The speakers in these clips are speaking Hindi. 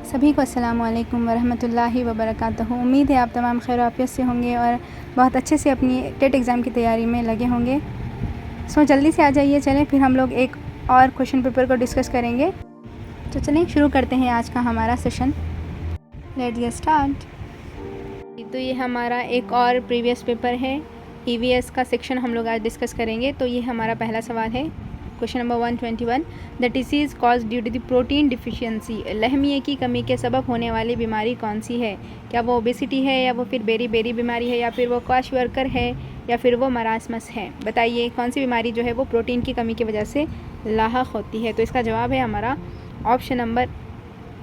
सभी को अस्सलामु अलैकुम वरहमतुल्लाहि वबरकातुहू। उम्मीद है आप तमाम खैर आफियत से होंगे और बहुत अच्छे से अपनी टेट एग्ज़ाम की तैयारी में लगे होंगे। सो जल्दी से आ जाइए, चलें फिर हम लोग एक और क्वेश्चन पेपर को डिस्कस करेंगे। तो चलें शुरू करते हैं आज का हमारा सेशन। Let's get start. तो ये हमारा एक और प्रीवियस पेपर है, EVS का सेक्शन हम लोग आज डिस्कस करेंगे। तो ये हमारा पहला सवाल है, question number 121। The disease cause due to the protein deficiency, लहमिये की कमी के सबब होने वाली बीमारी कौन सी है? क्या वो ओबेसिटी है, या वो फिर बेरी बेरी बीमारी है, या फिर वो क्वाशवर्कर है, या फिर वो मरासमस है? बताइए कौन सी बीमारी जो है वो प्रोटीन की कमी की वजह से लाहक होती है। तो इसका जवाब है हमारा ऑप्शन नंबर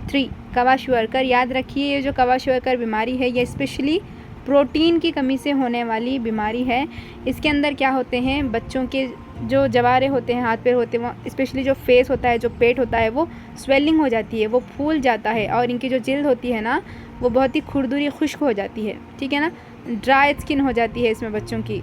3, क्वाशवर्कर। याद रखिए, ये जो क्वाशवर्कर बीमारी है ये स्पेशली प्रोटीन की कमी से होने वाली बीमारी है। इसके अंदर क्या होते हैं, बच्चों के जो जवारे होते हैं, हाथ पैर होते हैं, वो स्पेशली जो फेस होता है, जो पेट होता है, वो स्वेलिंग हो जाती है, वो फूल जाता है, और इनकी जो जिल्द होती है ना वो बहुत ही खुरदुरी खुश्क हो जाती है, ठीक है ना, ड्राई स्किन हो जाती है इसमें बच्चों की।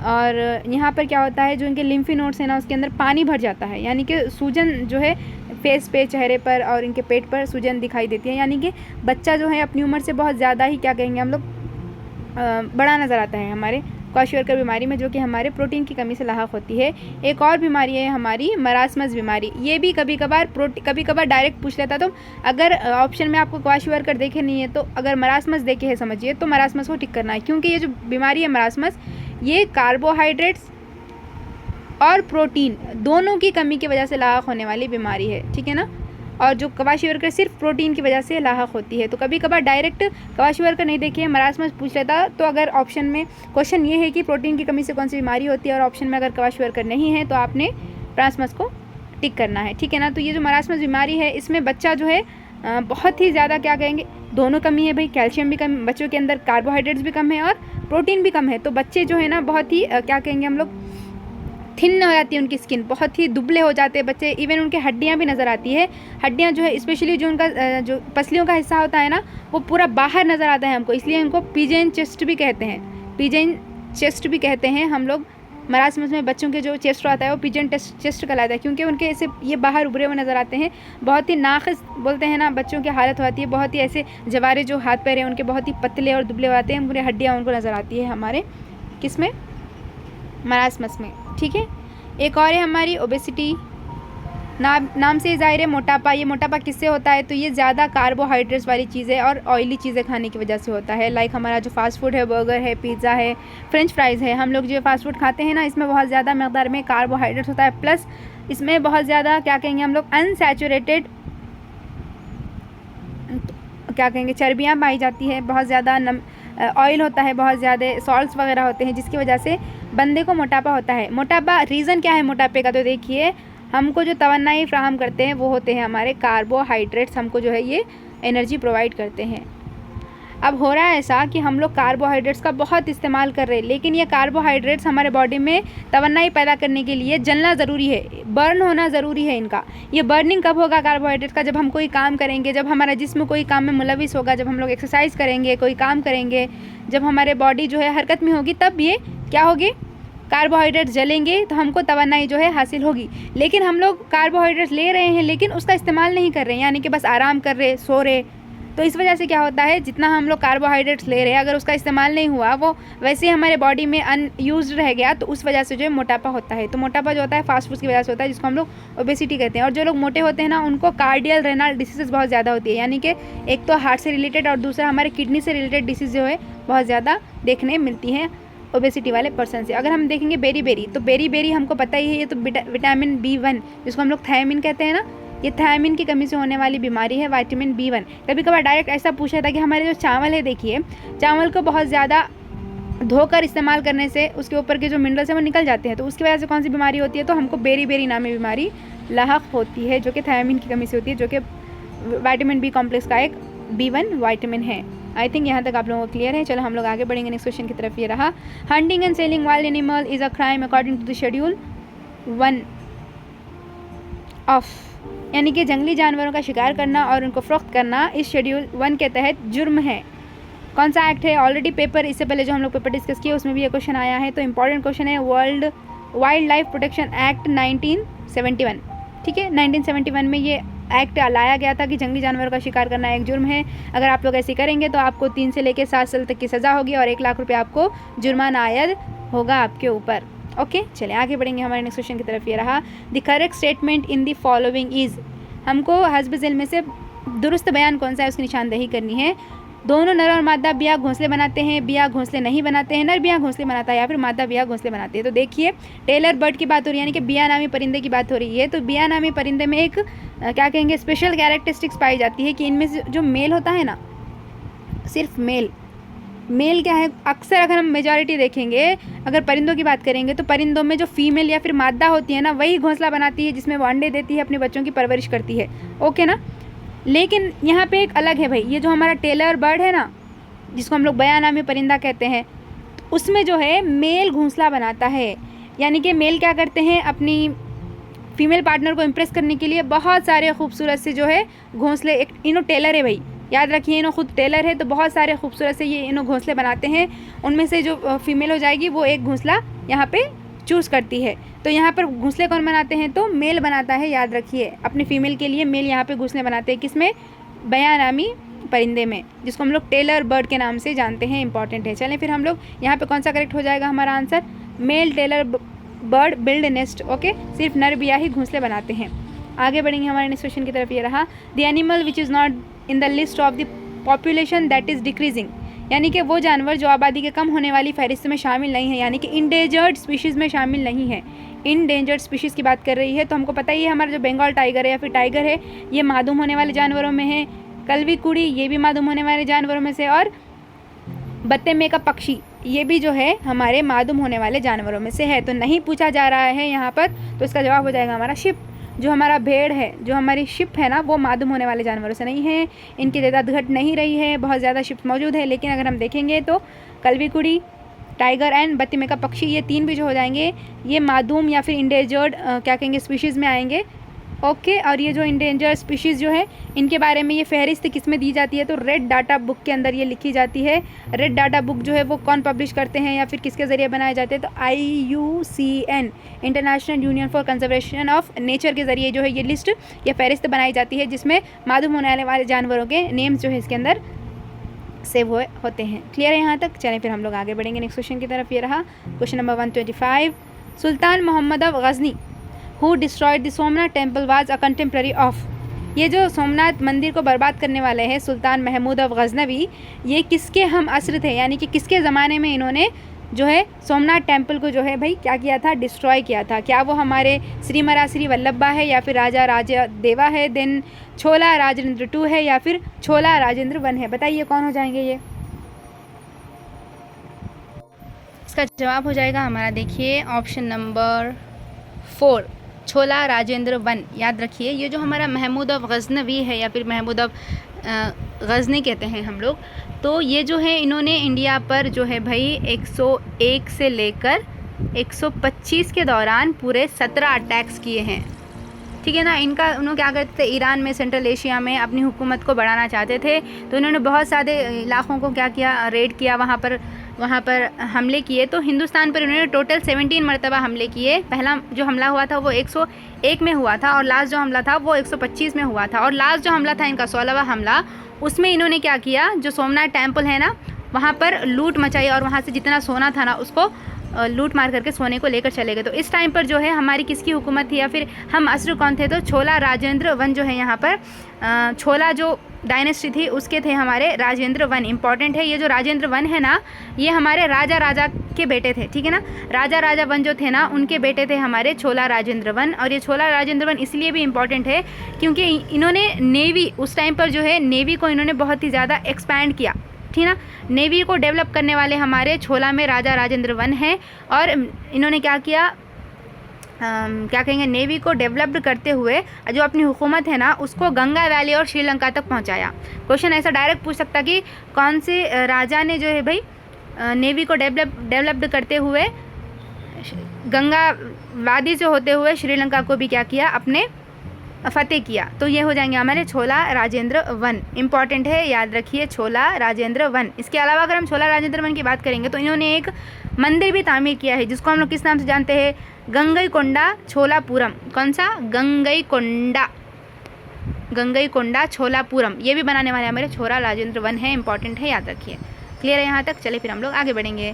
और यहाँ पर क्या होता है, जो इनके लिम्फी नोड्स हैं ना उसके अंदर पानी भर जाता है, यानी कि सूजन जो है फेस पे, चेहरे पर और इनके पेट पर सूजन दिखाई देती है। यानी कि बच्चा जो है अपनी उम्र से बहुत ज़्यादा ही क्या कहेंगे हम लोग बड़ा नज़र आता है हमारे क्वाशवर्कर बीमारी में, जो कि हमारे प्रोटीन की कमी से लाहक होती है। एक और बीमारी है हमारी मरासमस बीमारी। ये भी कभी कभार डायरेक्ट पूछ लेता। तो अगर ऑप्शन में आपको क्वाशवर्कर देखे नहीं है तो अगर मरासमस देखे है समझिए, तो मरासमस को टिक करना है, क्योंकि ये जो बीमारी है मरासमस, ये कार्बोहाइड्रेट्स और प्रोटीन दोनों की कमी की वजह से लाहक होने वाली बीमारी है, ठीक है ना। और जो क्वाशवर्कर सिर्फ प्रोटीन की वजह से लाहक होती है। तो कभी कभार डायरेक्ट क्वाशवर्कर नहीं देखिए, मरासमस पूछ लेता। तो अगर ऑप्शन में क्वेश्चन ये है कि प्रोटीन की कमी से कौन सी बीमारी होती है, और ऑप्शन में अगर क्वाशवर्कर नहीं है तो आपने मरासमस को टिक करना है, ठीक है ना। तो ये जो मरासमस बीमारी है इसमें बच्चा जो है बहुत ही ज़्यादा क्या कहेंगे, दोनों कमी है भाई, कैल्शियम भी कम, बच्चों के अंदर कार्बोहाइड्रेट्स भी कम है और प्रोटीन भी कम है। तो बच्चे जो है ना बहुत ही क्या कहेंगे हम लोग, थिन हो जाती है उनकी स्किन, बहुत ही दुबले हो जाते हैं बच्चे। इवन उनके हड्डियां भी नज़र आती है। हड्डियां जो है स्पेशली जो उनका जो पसलियों का हिस्सा होता है ना वो पूरा बाहर नज़र आता है हमको, इसलिए उनको पिजन चेस्ट भी कहते हैं। पिजन चेस्ट भी कहते हैं हम लोग। मरासमस में बच्चों के जो चेस्ट आता है वो पिजन चेस्ट कहलाता है, क्योंकि उनके ऐसे ये बाहर उभरे हुए नज़र आते हैं। बहुत ही नाक़िस बोलते हैं ना बच्चों की हालत होती है, बहुत ही ऐसे जवारे जो हाथ पैर हैं उनके बहुत ही पतले और दुबले होते हैं, पूरी हड्डियाँ उनको नज़र आती है हमारे किस में, मरासमस में, ठीक है। एक और है हमारी ओबेसिटी। नाम से ज़ाहिर है मोटापा। ये मोटापा किससे होता है, तो ये ज़्यादा कार्बोहाइड्रेट्स वाली चीज़ें और ऑयली चीज़ें खाने की वजह से होता है। लाइक हमारा जो फास्ट फूड है, बर्गर है, पिज़्ज़ा है, फ्रेंच फ्राइज़ है, हम लोग जो फास्ट फूड खाते हैं ना इसमें बहुत ज़्यादा मकदार में कार्बोहाइड्रेट्स होता है, प्लस इसमें बहुत ज़्यादा क्या कहेंगे हम लोग अनसैचुरेटेड क्या कहेंगे चर्बियाँ पाई जाती है, बहुत ज़्यादा ऑयल होता है, बहुत ज़्यादा सॉल्ट्स वगैरह होते हैं, जिसकी वजह से बंदे को मोटापा होता है। मोटापा रीज़न क्या है मोटापे का, तो देखिए हमको जो तवन्नाई फ्राहम करते हैं वो होते हैं हमारे कार्बोहाइड्रेट्स, हमको जो है ये एनर्जी प्रोवाइड करते हैं। अब हो रहा है ऐसा कि हम लोग कार्बोहाइड्रेट्स का बहुत इस्तेमाल कर रहे हैं, लेकिन ये कार्बोहाइड्रेट्स हमारे बॉडी में तवन्नाई पैदा करने के लिए जलना ज़रूरी है, बर्न होना ज़रूरी है इनका। ये बर्निंग कब होगा कार्बोहाइड्रेट्स का, जब हम कोई काम करेंगे, जब हमारा जिस्म कोई काम में मुलविस होगा, जब हम लोग एक्सरसाइज करेंगे, कोई काम करेंगे, जब हमारे बॉडी जो है हरकत में होगी, तब ये क्या होगी, कार्बोहाइड्रेट्स जलेंगे, तो हमको तवन्नाई जो है हासिल होगी। लेकिन हम लोग कार्बोहाइड्रेट्स ले रहे हैं लेकिन उसका इस्तेमाल नहीं कर रहे हैं, यानी कि बस आराम कर रहे, सो रहे। तो इस वजह से क्या होता है, जितना हम लोग कार्बोहाइड्रेट्स ले रहे हैं अगर उसका इस्तेमाल नहीं हुआ, वो वैसे ही हमारे बॉडी में अनयूज्ड रह गया, तो उस वजह से जो है मोटापा होता है। तो मोटापा जो होता है फास्ट फूड की वजह से होता है, जिसको हम लोग ओबेसिटी कहते हैं। और जो लोग मोटे होते हैं ना उनको कार्डियल रेनल डिसीज़ बहुत ज़्यादा होती है, यानी कि एक तो हार्ट से रिलेटेड और दूसरा हमारे किडनी से रिलेटेड डिसीज़ जो है बहुत ज़्यादा देखने मिलती हैं ओबेसिटी वाले पर्सन से। अगर हम देखेंगे बेरी बेरी, तो बेरी बेरी हमको पता ही है, ये तो विटामिन B1 जिसको हम लोग थायमिन कहते हैं ना, ये थायमिन की कमी से होने वाली बीमारी है, विटामिन B1। कभी कभार डायरेक्ट ऐसा पूछा था कि हमारे जो चावल है, देखिए चावल को बहुत ज़्यादा धोकर इस्तेमाल करने से उसके ऊपर के जो मिनरल्स हैं वो निकल जाते हैं, तो उसकी वजह से कौन सी बीमारी होती है, तो हमको बेरी बेरी नामी बीमारी लाहक होती है, जो कि थायमिन की कमी से होती है, जो कि विटामिन B कॉम्प्लेक्स का एक B1 विटामिन है। आई थिंक यहाँ तक आप लोगों को क्लियर है। चलो हम लोग आगे बढ़ेंगे नेक्स्ट क्वेश्चन की तरफ। ये रहा, hunting and selling wild animal is a crime according to the schedule 1 of, यानी कि जंगली जानवरों का शिकार करना और उनको फ़रोख्त करना इस शेड्यूल 1 के तहत जुर्म है। कौन सा एक्ट है? ऑलरेडी पेपर इससे पहले जो हम लोग पेपर डिस्कस किए उसमें भी ये क्वेश्चन आया है, तो इंपॉर्टेंट क्वेश्चन है वाइल्ड लाइफ प्रोटेक्शन एक्ट 1971, ठीक है। 1971 में ये एक्ट लाया गया था कि जंगली जानवरों का शिकार करना एक जुर्म है। अगर आप लोग ऐसे करेंगे तो आपको 3 से लेकर 7 साल तक की सज़ा होगी और 1 लाख रुपये आपको जुर्माना आयद होगा आपके ऊपर। ओके, चलिए आगे बढ़ेंगे। हमारे नेक्स्ट क्वेश्चन की तरफ ये रहा, the correct statement in the following is. हमको हस्ब ज़िल में से दुरुस्त बयान कौन सा है उसकी निशानदेही करनी है। दोनों नर और मादा बिया घोंसले बनाते हैं, बिया घोंसले नहीं बनाते हैं, नर बिया घोंसले बनाता है या फिर मादा बिया घोंसले बनाती है। तो देखिए टेलर बर्ड की बात हो रही है, यानी कि बिया नामी परिंदे की बात हो रही है। तो बिया नामी परिंदे में एक क्या कहेंगे स्पेशल कैरेक्टरिस्टिक्स पाई जाती है कि इनमें से जो मेल होता है ना, सिर्फ मेल क्या है, अक्सर अगर हम मेजॉरिटी देखेंगे, अगर परिंदों की बात करेंगे तो परिंदों में जो फीमेल या फिर मादा होती है ना, वही घोंसला बनाती है जिसमें वो अंडे देती है, अपने बच्चों की परवरिश करती है। ओके ना। लेकिन यहाँ पे एक अलग है भाई, ये जो हमारा टेलर बर्ड है ना, जिसको हम लोग बयानामी परिंदा कहते हैं, उसमें जो है मेल घोंसला बनाता है। यानी कि मेल क्या करते हैं, अपनी फीमेल पार्टनर को इम्प्रेस करने के लिए बहुत सारे खूबसूरत से जो है घोंसले, एक इनो टेलर है भाई, याद रखिए इनो खुद टेलर है, तो बहुत सारे खूबसूरत से ये इनो घोंसले बनाते हैं। उनमें से जो फीमेल हो जाएगी वो एक घोंसला यहाँ पे चूज़ करती है। तो यहाँ पर घोंसले कौन बनाते हैं, तो मेल बनाता है, याद रखिए अपनी फीमेल के लिए मेल यहाँ पे घोंसले बनाते हैं। किसमें, बयानामी परिंदे में, जिसको हम लोग टेलर बर्ड के नाम से जानते हैं, इंपॉर्टेंट है। चलें फिर हम लोग यहाँ पे कौन सा करेक्ट हो जाएगा हमारा answer, male tailor bird build nest. Okay, सिर्फ नर बिया ही घोंसले बनाते हैं। आगे बढ़ेंगे हमारे नेक्स्ट क्वेश्चन की तरफ। ये रहा, the animal which is not in the list of the population that is decreasing. यानी कि वो जानवर जो आबादी के कम होने वाली फहरिस्त में शामिल नहीं है, यानी कि इंडेंजर्ड स्पीशीज़ में शामिल नहीं है। इंडेंजर्ड स्पीशीज़ की बात कर रही है। तो हमको पता ही है हमारा जो बंगाल टाइगर है या फिर टाइगर है, ये मादूम होने वाले जानवरों में है। कलवी कुड़ी, ये भी मादूम होने वाले जानवरों में से। और बत्ते में का पक्षी, ये भी जो है हमारे मादूम होने वाले जानवरों में से है। तो नहीं पूछा जा रहा है यहाँ पर, तो इसका जवाब हो जाएगा हमारा शिप। जो हमारा भेड़ है, जो हमारी शिप है ना, वो मादूम होने वाले जानवरों से नहीं है, इनकी तादाद घट नहीं रही है, बहुत ज़्यादा शिप मौजूद है। लेकिन अगर हम देखेंगे तो कलवी कुड़ी, टाइगर एंड बत्ती में का पक्षी, ये 3 भी जो हो जाएंगे ये मादूम या फिर इंडेंजर्ड क्या कहेंगे स्पीशीज़ में आएंगे। ओके, और ये जो इंडेंजर स्पीशीज़ जो है, इनके बारे में ये फहरिस्त किस में दी जाती है, तो रेड डाटा बुक के अंदर ये लिखी जाती है। रेड डाटा बुक जो है वो कौन पब्लिश करते हैं या फिर किसके ज़रिए बनाए जाते हैं, तो IUCN, international union for conservation of nature के ज़रिए जो है ये लिस्ट, ये फहरिस्त बनाई जाती है, जिसमें मादूम होने वाले जानवरों के नेम्स जो है इसके अंदर सेव होते हैं। क्लियर है यहाँ तक। चलें फिर हम लोग आगे बढ़ेंगे नेक्स्ट क्वेश्चन की तरफ। ये रहा question number 125, Sultan Mohammed of Ghazni who destroyed the Somnath temple was a contemporary of. ये जो सोमनाथ मंदिर को बर्बाद करने वाले हैं सुल्तान महमूद ऑफ गज़नवी, ये किसके हम असर थे, यानी कि किसके ज़माने में इन्होंने जो है सोमनाथ टेम्पल को जो है भाई क्या किया था, डिस्ट्रॉय किया था। क्या वो हमारे श्री मराश्री वल्लभा है या फिर राजा राजा देवा है, देन छोला राजेंद्र 2 है या फिर छोला राजेंद्र 1 है। बताइए कौन हो जाएंगे ये। इसका जवाब हो जाएगा हमारा, देखिए ऑप्शन नंबर 4, छोला राजेंद्र 1। याद रखिए ये जो हमारा महमूद ऑफ गज़नवी है या फिर महमूद ऑफ गज़नी कहते हैं हम लोग, तो ये जो है इन्होंने इंडिया पर जो है भाई 101 से लेकर 125 के दौरान पूरे 17 अटैक्स किए हैं। ठीक है ना। इनका उन्होंने क्या करते थे, ईरान में, सेंट्रल एशिया में अपनी हुकूमत को बढ़ाना चाहते थे, तो इन्होंने बहुत सारे इलाक़ों को क्या किया, रेड किया, वहाँ पर हमले किए। तो हिंदुस्तान पर इन्होंने टोटल 17 मरतबा हमले किए। पहला जो हमला हुआ था वो 101 में हुआ था और लास्ट जो हमला था वो 125 में हुआ था। और लास्ट जो हमला था इनका 16वां हमला, उसमें इन्होंने क्या किया, जो सोमनाथ टेम्पल है ना, वहाँ पर लूट मचाई और वहाँ से जितना सोना था ना उसको लूट मार करके सोने को लेकर चले गए। तो इस टाइम पर जो है हमारी किसकी हुकूमत थी या फिर हम असर कौन थे, तो छोला राजेंद्र 1 जो है यहाँ पर छोला जो डायनेस्टी थी उसके थे हमारे राजेंद्र 1। इंपॉर्टेंट है, ये जो राजेंद्र 1 है ना, ये हमारे राजा के बेटे थे। ठीक है ना। राजा 1 जो थे ना, उनके बेटे थे हमारे छोला राजेंद्र 1। और ये छोला राजेंद्र 1 इसलिए भी इम्पॉर्टेंट है क्योंकि इन्होंने नेवी, उस टाइम पर जो है नेवी को इन्होंने बहुत ही ज़्यादा एक्सपैंड किया। ठीक है ना। नेवी को डेवलप करने वाले हमारे छोला में राजा राजेंद्र 1 हैं। और इन्होंने क्या किया, क्या कहेंगे, नेवी को डेवलप्ड करते हुए जो अपनी हुकूमत है ना उसको गंगा वैली और श्रीलंका तक पहुंचाया। क्वेश्चन ऐसा डायरेक्ट पूछ सकता कि कौन से राजा ने जो है भाई नेवी को डेवलप्ड करते हुए गंगा वादी से होते हुए श्रीलंका को भी क्या किया, अपने फतेह किया। तो ये हो जाएंगे हमारे छोला राजेंद्र 1। इंपॉर्टेंट है, याद रखिए छोला राजेंद्र 1। इसके अलावा अगर हम छोला राजेंद्र 1 की बात करेंगे तो इन्होंने एक मंदिर भी तामीर किया है जिसको हम लोग किस नाम से जानते हैं, गंगईकोंडा छोलापुरम। कौन सा, गंगईकोंडा। गंगईकोंडा, छोलापुरम, ये भी बनाने वाले हमारे छोला राजेंद्र वन है, इंपॉर्टेंट है, याद रखिए। क्लियर है यहाँ तक? चलिए फिर हम लोग आगे बढ़ेंगे।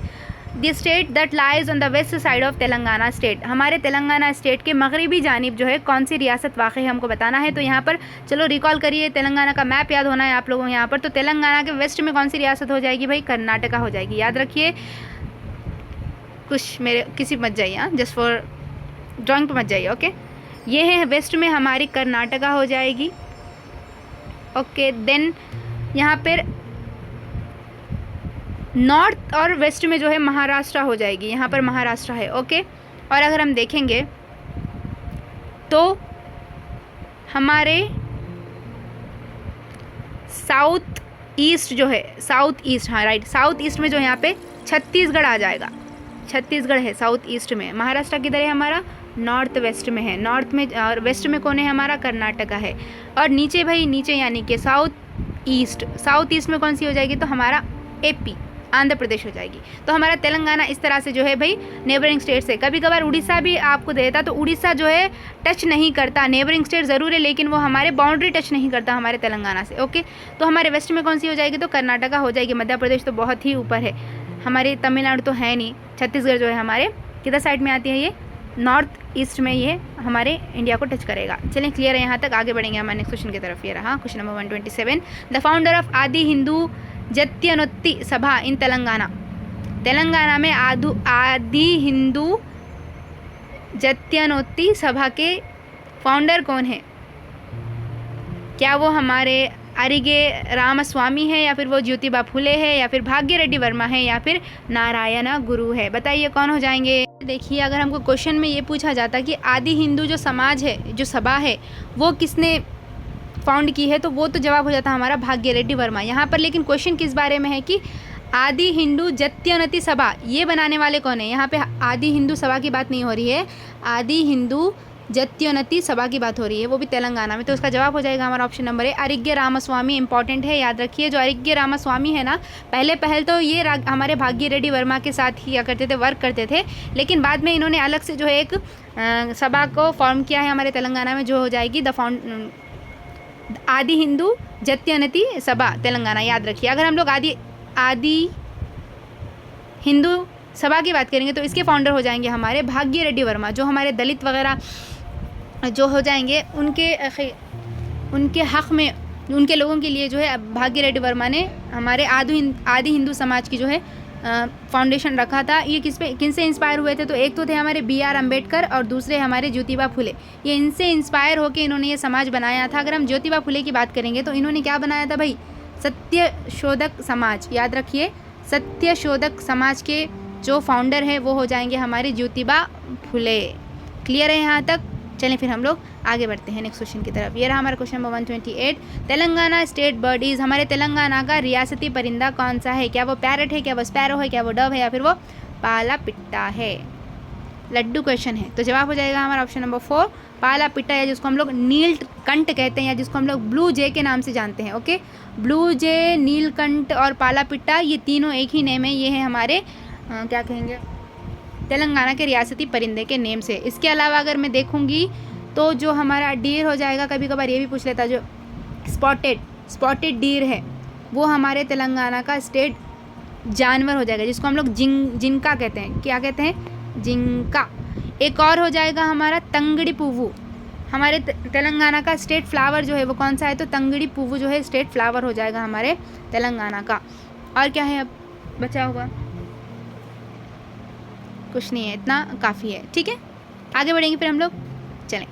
The state that lies on the west side of Telangana state, हमारे तेलंगाना स्टेट के मगरबी जानिब जो है कौन सी रियासत वाक़ है हमको बताना है। तो यहाँ पर चलो रिकॉल करिए, तेलंगाना का मैप याद होना है आप लोगों को यहाँ पर। तो तेलंगाना के वेस्ट में कौन सी रियासत हो जाएगी भाई? कर्नाटका हो जाएगी, याद रखिए। कुछ मेरे किसी मत जाइए, हाँ, जस्ट फॉर ड्राइंग पे मत जाइए, ओके। ये है वेस्ट में हमारी कर्नाटका हो जाएगी, ओके। देन यहाँ पर नॉर्थ और वेस्ट में जो है महाराष्ट्र हो जाएगी, यहाँ पर महाराष्ट्र है, ओके। और अगर हम देखेंगे तो हमारे साउथ ईस्ट जो है, साउथ ईस्ट, हाँ राइट, साउथ ईस्ट में जो है यहाँ पे छत्तीसगढ़ आ जाएगा। छत्तीसगढ़ है साउथ ईस्ट में। महाराष्ट्र किधर है हमारा? नॉर्थ वेस्ट में है। नॉर्थ में और वेस्ट में कौन है हमारा? कर्नाटका है। और नीचे भाई, नीचे यानी कि साउथ ईस्ट, साउथ ईस्ट में कौन सी हो जाएगी? तो हमारा एपी, आंध्र प्रदेश हो जाएगी। तो हमारा तेलंगाना इस तरह से जो है भाई नेबरिंग स्टेट से, कभी कभार उड़ीसा भी आपको देता, तो उड़ीसा जो है टच नहीं करता, नेबरिंग स्टेट ज़रूर है लेकिन वो हमारे बाउंड्री टच नहीं करता हमारे तेलंगाना से, ओके। तो हमारे वेस्ट में कौन सी हो जाएगी? तो कर्नाटका हो जाएगी। मध्य प्रदेश तो बहुत ही ऊपर है, हमारे तमिलनाडु तो है नहीं। छत्तीसगढ़ जो है हमारे किधर साइड में आती है? ये नॉर्थ ईस्ट में, ये हमारे इंडिया को टच करेगा। चलिए क्लियर है यहाँ तक? आगे बढ़ेंगे हमारे नेक्स्ट क्वेश्चन की तरफ। ये रहा question number 127। The founder of आदि हिंदू जत्यनोत्ति सभा इन तेलंगाना, तेलंगाना में आदि हिंदू जत्यनोत्ति सभा के फाउंडर कौन है? क्या वो हमारे अरिगे रामास्वामी है, या फिर वो ज्योतिबा फुले है, या फिर भाग्य रेड्डी वर्मा है, या फिर नारायण गुरु है? बताइए कौन हो जाएंगे? देखिए, अगर हमको क्वेश्चन में ये पूछा जाता कि आदि हिंदू जो समाज है, जो सभा है, वो किसने फाउंड की है, तो वो तो जवाब हो जाता हमारा भाग्य रेड्डी वर्मा। यहाँ पर लेकिन क्वेश्चन किस बारे में है कि आदि हिंदू जत्योन्नति सभा, ये बनाने वाले कौन है? यहाँ पे आदि हिंदू सभा की बात नहीं हो रही है, आदि हिंदू जत्योन्नति सभा की बात हो रही है, वो भी तेलंगाना में। तो उसका जवाब हो जाएगा हमारा ऑप्शन नंबर है अरिग्य रामास्वामी। इंपॉर्टेंट है, याद रखिए। जो अरिग्य रामास्वामी है ना, पहल तो ये हमारे भाग्य रेड्डी वर्मा के साथ ही क्या करते थे? वर्क करते थे, लेकिन बाद में इन्होंने अलग से जो है एक सभा को फॉर्म किया है हमारे तेलंगाना में, जो हो जाएगी आदि हिंदू जत्योन्नति सभा तेलंगाना, याद रखिए। अगर हम लोग आदि हिंदू सभा की बात करेंगे तो इसके फाउंडर हो जाएंगे हमारे भाग्य रेड्डी वर्मा। जो हमारे दलित वगैरह जो हो जाएंगे, उनके हक़ में, उनके लोगों के लिए जो है भाग्य रेड्डी वर्मा ने हमारे आदि हिंदू समाज की जो है फाउंडेशन रखा था। ये किन से इंस्पायर हुए थे? तो एक तो थे हमारे BR अम्बेडकर और दूसरे हमारे ज्योतिबा फुले। ये इनसे इंस्पायर होकर इन्होंने ये समाज बनाया था। अगर हम ज्योतिबा फुले की बात करेंगे तो इन्होंने क्या बनाया था भाई? सत्यशोधक समाज, याद रखिए। सत्यशोधक समाज के जो फाउंडर है वो हो जाएंगे हमारे ज्योतिबा फुले। क्लियर है यहाँ तक? चलें फिर हम लोग आगे बढ़ते हैं नेक्स्ट क्वेश्चन की तरफ। ये रहा हमारा question number 128। Telangana state bird is, हमारे तेलंगाना का रियासती परिंदा कौन सा है? क्या वो पैरट है, क्या वो स्पैरो है, क्या वो डव है, या फिर वो पाला पिट्टा है? लड्डू क्वेश्चन है, तो जवाब हो जाएगा हमारा ऑप्शन नंबर 4 पाला पिट्टा, या जिसको हम लोग नीलकंठ कहते हैं, या जिसको हम लोग ब्लू जे के नाम से जानते हैं, ओके। ब्लू जे, नीलकंठ और पाला पिट्टा, ये तीनों एक ही नेम है। ये है हमारे क्या कहेंगे, तेलंगाना के रियासती परिंदे के नेम से। इसके अलावा अगर मैं देखूंगी तो जो हमारा डीर हो जाएगा, कभी कभार ये भी पूछ लेता, जो स्पॉटेड डीर है वो हमारे तेलंगाना का स्टेट जानवर हो जाएगा, जिसको हम लोग जिंका कहते हैं। क्या कहते हैं? जिंका। एक और हो जाएगा हमारा तंगड़ी पुव्वू। हमारे तेलंगाना का स्टेट फ्लावर जो है वो कौन सा है? तो तंगड़ी पुव्वू जो है स्टेट फ्लावर हो जाएगा हमारे तेलंगाना का। और क्या है अब बचा हुआ? कुछ नहीं है, इतना काफ़ी है, ठीक है। आगे बढ़ेंगे फिर हम लोग। चलें,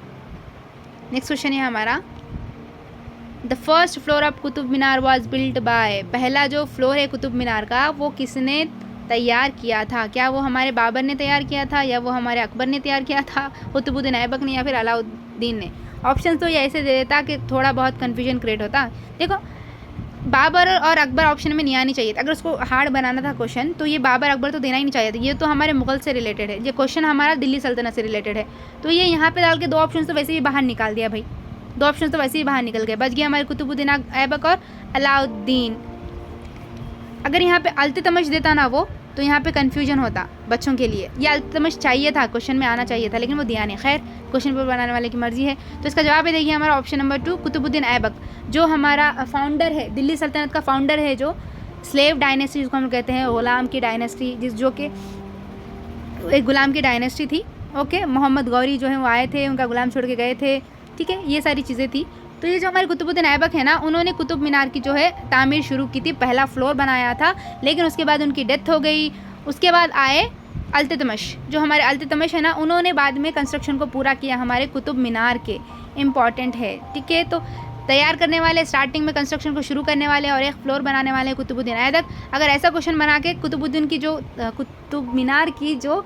नेक्स्ट क्वेश्चन है हमारा, the first floor of Qutub Minar was built by, पहला जो फ्लोर है कुतुब मीनार का वो किसने तैयार किया था? क्या वो हमारे बाबर ने तैयार किया था, या वो हमारे अकबर ने तैयार किया था, कुतुबुद्दीन ऐबक ने, या फिर अलाउद्दीन ने? ऑप्शन तो ये ऐसे दे देता कि थोड़ा बहुत कन्फ्यूजन क्रिएट होता। देखो, बाबर और अकबर ऑप्शन में नहीं आनी चाहिए था। अगर उसको हार्ड बनाना था क्वेश्चन तो ये बाबर अकबर तो देना ही नहीं चाहिए था। ये तो हमारे मुगल से रिलेटेड है, ये क्वेश्चन हमारा दिल्ली सल्तनत से रिलेटेड है। तो ये यहाँ पे डाल के दो ऑप्शन तो वैसे ही बाहर निकाल दिया भाई, दो ऑप्शन तो वैसे ही बाहर निकल गए। बच गया हमारे कुतुबुद्दीन ऐबक और अलाउद्दीन। अगर यहाँ पे अल्ततमश देता ना वो, तो यहाँ पे कन्फ्यूजन होता बच्चों के लिए। ये अल्तमश चाहिए था, क्वेश्चन में आना चाहिए था, लेकिन वो दिया नहीं। खैर, क्वेश्चन पेपर बनाने वाले की मर्जी है। तो इसका जवाब है देखिए हमारा ऑप्शन नंबर 2, कुतुबुद्दीन ऐबक, जो हमारा फाउंडर है, दिल्ली सल्तनत का फाउंडर है, जो स्लेव डायनेस्टी जिसको हम कहते हैं, ग़ुलाम की डायनेस्टी, जो कि एक ग़ुलाम की डायनेस्टी थी। ओके, मोहम्मद गौरी जो है वो आए थे, उनका ग़ुलाम छोड़ के गए थे। ठीक है, ये सारी चीज़ें थी। तो ये जो हमारे कुतुबुद्दीन ऐबक है ना, उन्होंने कुतुब मीनार की जो है तामीर शुरू की थी, पहला फ्लोर बनाया था, लेकिन उसके बाद उनकी डेथ हो गई। उसके बाद आए अल्ततमश, जो हमारे अल्ततमश है ना, उन्होंने बाद में कंस्ट्रक्शन को पूरा किया हमारे कुतुब मीनार के। इम्पॉर्टेंट है। ठीक है, तो तैयार करने वाले, स्टार्टिंग में कंस्ट्रक्शन को शुरू करने वाले और एक फ्लोर बनाने वाले कुतुबुद्दीन ऐबक। अगर ऐसा क्वेश्चन बना के कुतुबुद्दीन की जो कुतुब मीनार की जो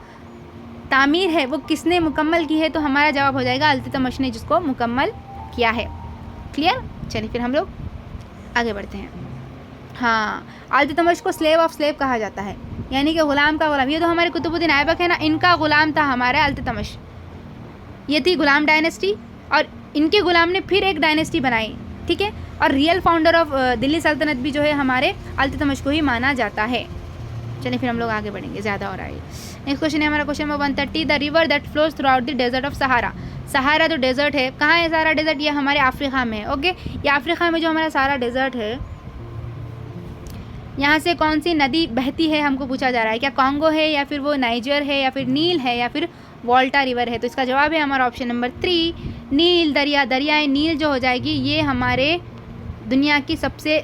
तामीर है वो किसने मुकम्मल की है, तो हमारा जवाब हो जाएगा अल्ततमश ने जिसको मुकम्मल किया है। क्लियर? चलिए फिर हम लोग आगे बढ़ते हैं। हाँ, अल्ततमश को स्लेव ऑफ स्लेव कहा जाता है, यानी कि ग़ुलाम का ग़ुलाम। ये तो हमारे कुतुबुद्दीन ऐबक है ना, इनका ग़ुलाम था हमारा अल्ततमश। ये थी ग़ुलाम डायनेस्टी, और इनके ग़ुलाम ने फिर एक डायनेस्टी बनाई। ठीक है, और रियल फाउंडर ऑफ दिल्ली सल्तनत भी जो है हमारे अल्ततमश को ही माना जाता है। चलिए फिर हम लोग आगे बढ़ेंगे, ज़्यादा हो रहा है। नेक्स्ट क्वेश्चन है हमारा question number 130, the river that flows throughout the desert of Sahara. Sahara जो डेजर्ट है, कहाँ है सहारा डेजर्ट? ये हमारे अफ्रीका में है। ओके, ये अफ्रीका में जो हमारा सहारा डेजर्ट है, यहाँ से कौन सी नदी बहती है हमको पूछा जा रहा है। क्या कॉन्गो है, या फिर वो नाइजर है, या फिर नील है, या फिर वोल्टा रिवर है? तो इसका जवाब है हमारा ऑप्शन नंबर 3, नील दरिया। दरियाए नील जो हो जाएगी, ये हमारे दुनिया की सबसे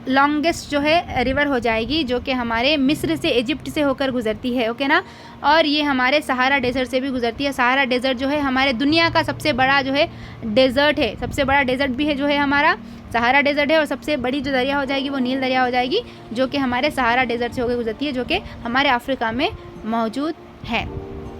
लॉन्गेस्ट जो है रिवर हो जाएगी, जो कि हमारे मिस्र से, इजिप्ट से होकर गुजरती है। ओके ना, और ये हमारे सहारा डेजर्ट से भी गुजरती है। सहारा डेजर्ट जो है हमारे दुनिया का सबसे बड़ा जो है डेजर्ट है, सबसे बड़ा डेजर्ट भी है जो है हमारा सहारा डेजर्ट है। और सबसे बड़ी जो दरिया हो जाएगी वो नील दरिया हो जाएगी, जो कि हमारे सहारा डेजर्ट से होकर गुजरती है, जो कि हमारे अफ्रीका में मौजूद है।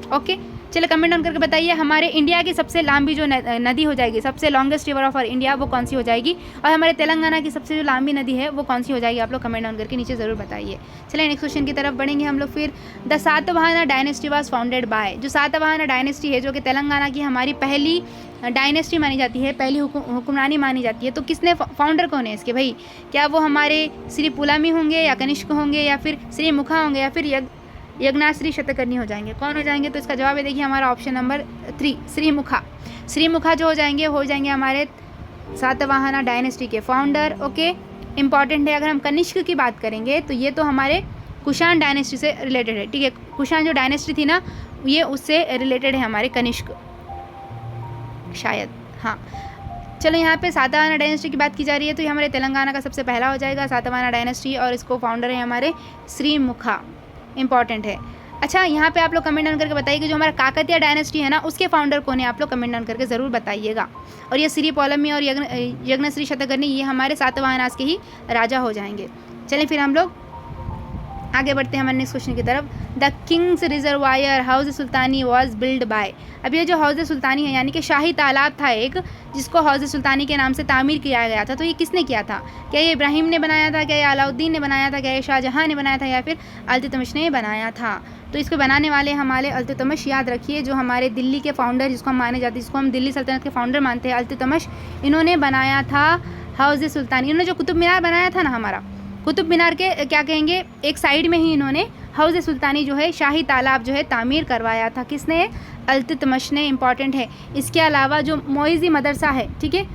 ओके, चलिए कमेंट ऑन करके बताइए हमारे इंडिया की सबसे लंबी जो नदी हो जाएगी, सबसे longest river of our India, वो कौन सी हो जाएगी, और हमारे तेलंगाना की सबसे जो लंबी नदी है वो कौन सी हो जाएगी। आप लोग कमेंट ऑन करके नीचे ज़रूर बताइए। चलिए नेक्स्ट क्वेश्चन की तरफ बढ़ेंगे हम लोग फिर। The Satavahana dynasty was founded by. जो सातवाहना डायनेस्टी है, जो कि तेलंगाना की हमारी पहली डायनेस्टी मानी जाती है, पहली हुक्मरानी मानी जाती है, तो किसने, फाउंडर कौन है इसके भाई? क्या वो हमारे श्री पुलामी होंगे, या कनिष्क होंगे, या फिर श्री मुखा होंगे, या फिर यज्ञनाश्री शतकर्णी हो जाएंगे? कौन हो जाएंगे? तो इसका जवाब है देखिए हमारा ऑप्शन नंबर 3, श्री मुखा। श्री मुखा जो हो जाएंगे हमारे सातवाहना डायनेस्टी के फाउंडर। ओके, इंपॉर्टेंट है। अगर हम कनिष्क की बात करेंगे तो ये तो हमारे कुषाण डायनेस्टी से रिलेटेड है। ठीक है, कुषाण जो डायनेस्टी थी ना, ये उससे रिलेटेड है हमारे कनिष्क, शायद। हाँ, चलो यहाँ पे सातवाहना डायनेस्टी की बात की जा रही है, तो ये हमारे तेलंगाना का सबसे पहला हो जाएगा सातवाहना डायनेस्टी, और इसको फाउंडर है हमारे श्री मुखा। इंपॉर्टेंट है। अच्छा, यहाँ पे आप लोग कमेंट डाउन करके बताइए कि जो हमारा काकतीय डायनेस्टी है ना, उसके फाउंडर कौन है? आप लोग कमेंट डाउन करके ज़रूर बताइएगा। और ये श्री पौलमी और यज्ञश्री शतकर्णी, ये हमारे सातवाहनास के ही राजा हो जाएंगे। चलिए फिर हम लोग आगे बढ़ते हैं हमारे नेक्स्ट क्वेश्चन की तरफ। The Kings reservoir house Sultani was build by. अब ये जो हौज़ सुल्तानी है, यानी कि शाही तालाब था एक, जिसको हौज़ सुल्तानी के नाम से तामीर किया गया था, तो ये किसने किया था? क्या ये इब्राहिम ने बनाया था, क्या ये अलाउद्दीन ने बनाया था, क्या ये शाहजहाँ ने बनाया था, या फिर अल्तुतमिश ने बनाया था? तो इसको बनाने वाले हमारे अल्तुतमिश, याद रखिए, जो हमारे दिल्ली के फाउंडर, जिसको हम माने जाते हैं, जिसको हम दिल्ली सल्तनत के फाउंडर मानते हैं, अल्तुतमिश, इन्होंने बनाया था हौज़ सुल्तानी। इन्होंने जो कुतुब मीनार बनाया था ना, हमारा कुतुब मीनार के क्या कहेंगे, एक साइड में ही इन्होंने हौज़ सुल्तानी जो है, शाही तालाब जो है, तामीर करवाया था। किसने? अल्तुतमिश ने। इंपॉर्टेंट है। इसके अलावा जो मोइज़ी मदरसा है, ठीक है,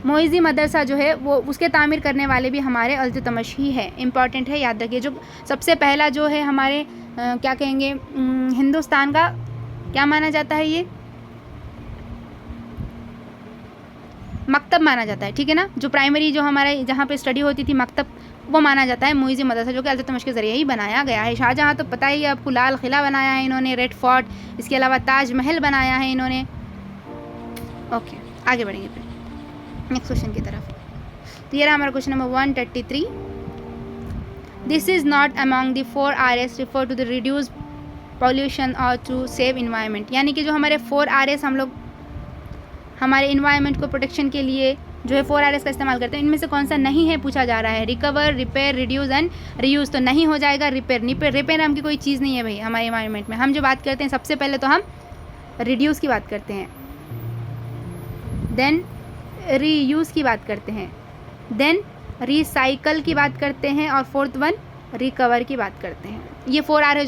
मोइज़ी मदरसा जो है वो, उसके तामीर करने वाले भी हमारे अल्तुतमिश ही है। इंपॉर्टेंट है, याद रखिए। जो सबसे पहला जो है हमारे क्या कहेंगे, हिंदुस्तान का क्या माना जाता है, ये मकतब माना जाता है, ठीक है ना। जो प्राइमरी जो हमारे जहाँ पे स्टडी होती थी, मकतब, वो माना जाता है मोइज़ी मदरसा, जो कि अल्तुतमिश के ज़रिए ही बनाया गया है। शाहजहाँ तो पता ही है आपको, लाल किला बनाया है इन्होंने, रेड फोर्ट, इसके अलावा ताजमहल बनाया है इन्होंने। ओके, आगे बढ़ेंगे फिर नेक्स्ट क्वेश्चन की तरफ। तो ये रहा हमारा question number 133। This is not among the 4 Rs refer to the reduce pollution और टू सेव इन्वायरमेंट। यानी कि जो हमारे 4 Rs हम लोग हमारे इन्वायरमेंट को प्रोटेक्शन के लिए जो है 4 Rs का इस्तेमाल करते हैं, इनमें से कौन सा नहीं है पूछा जा रहा है। Recover, repair, reduce and reuse. तो नहीं हो जाएगा रिपेयर। रिपेयर नाम की कोई चीज़ नहीं है भाई हमारे इन्वायरमेंट में। हम जो बात करते हैं, सबसे पहले तो हम रिड्यूस की बात करते हैं, देन रीयूज़ की बात करते हैं, देन रिसाइकल की बात करते हैं, और फोर्थ वन रिकवर की बात करते हैं। ये 4 आर हो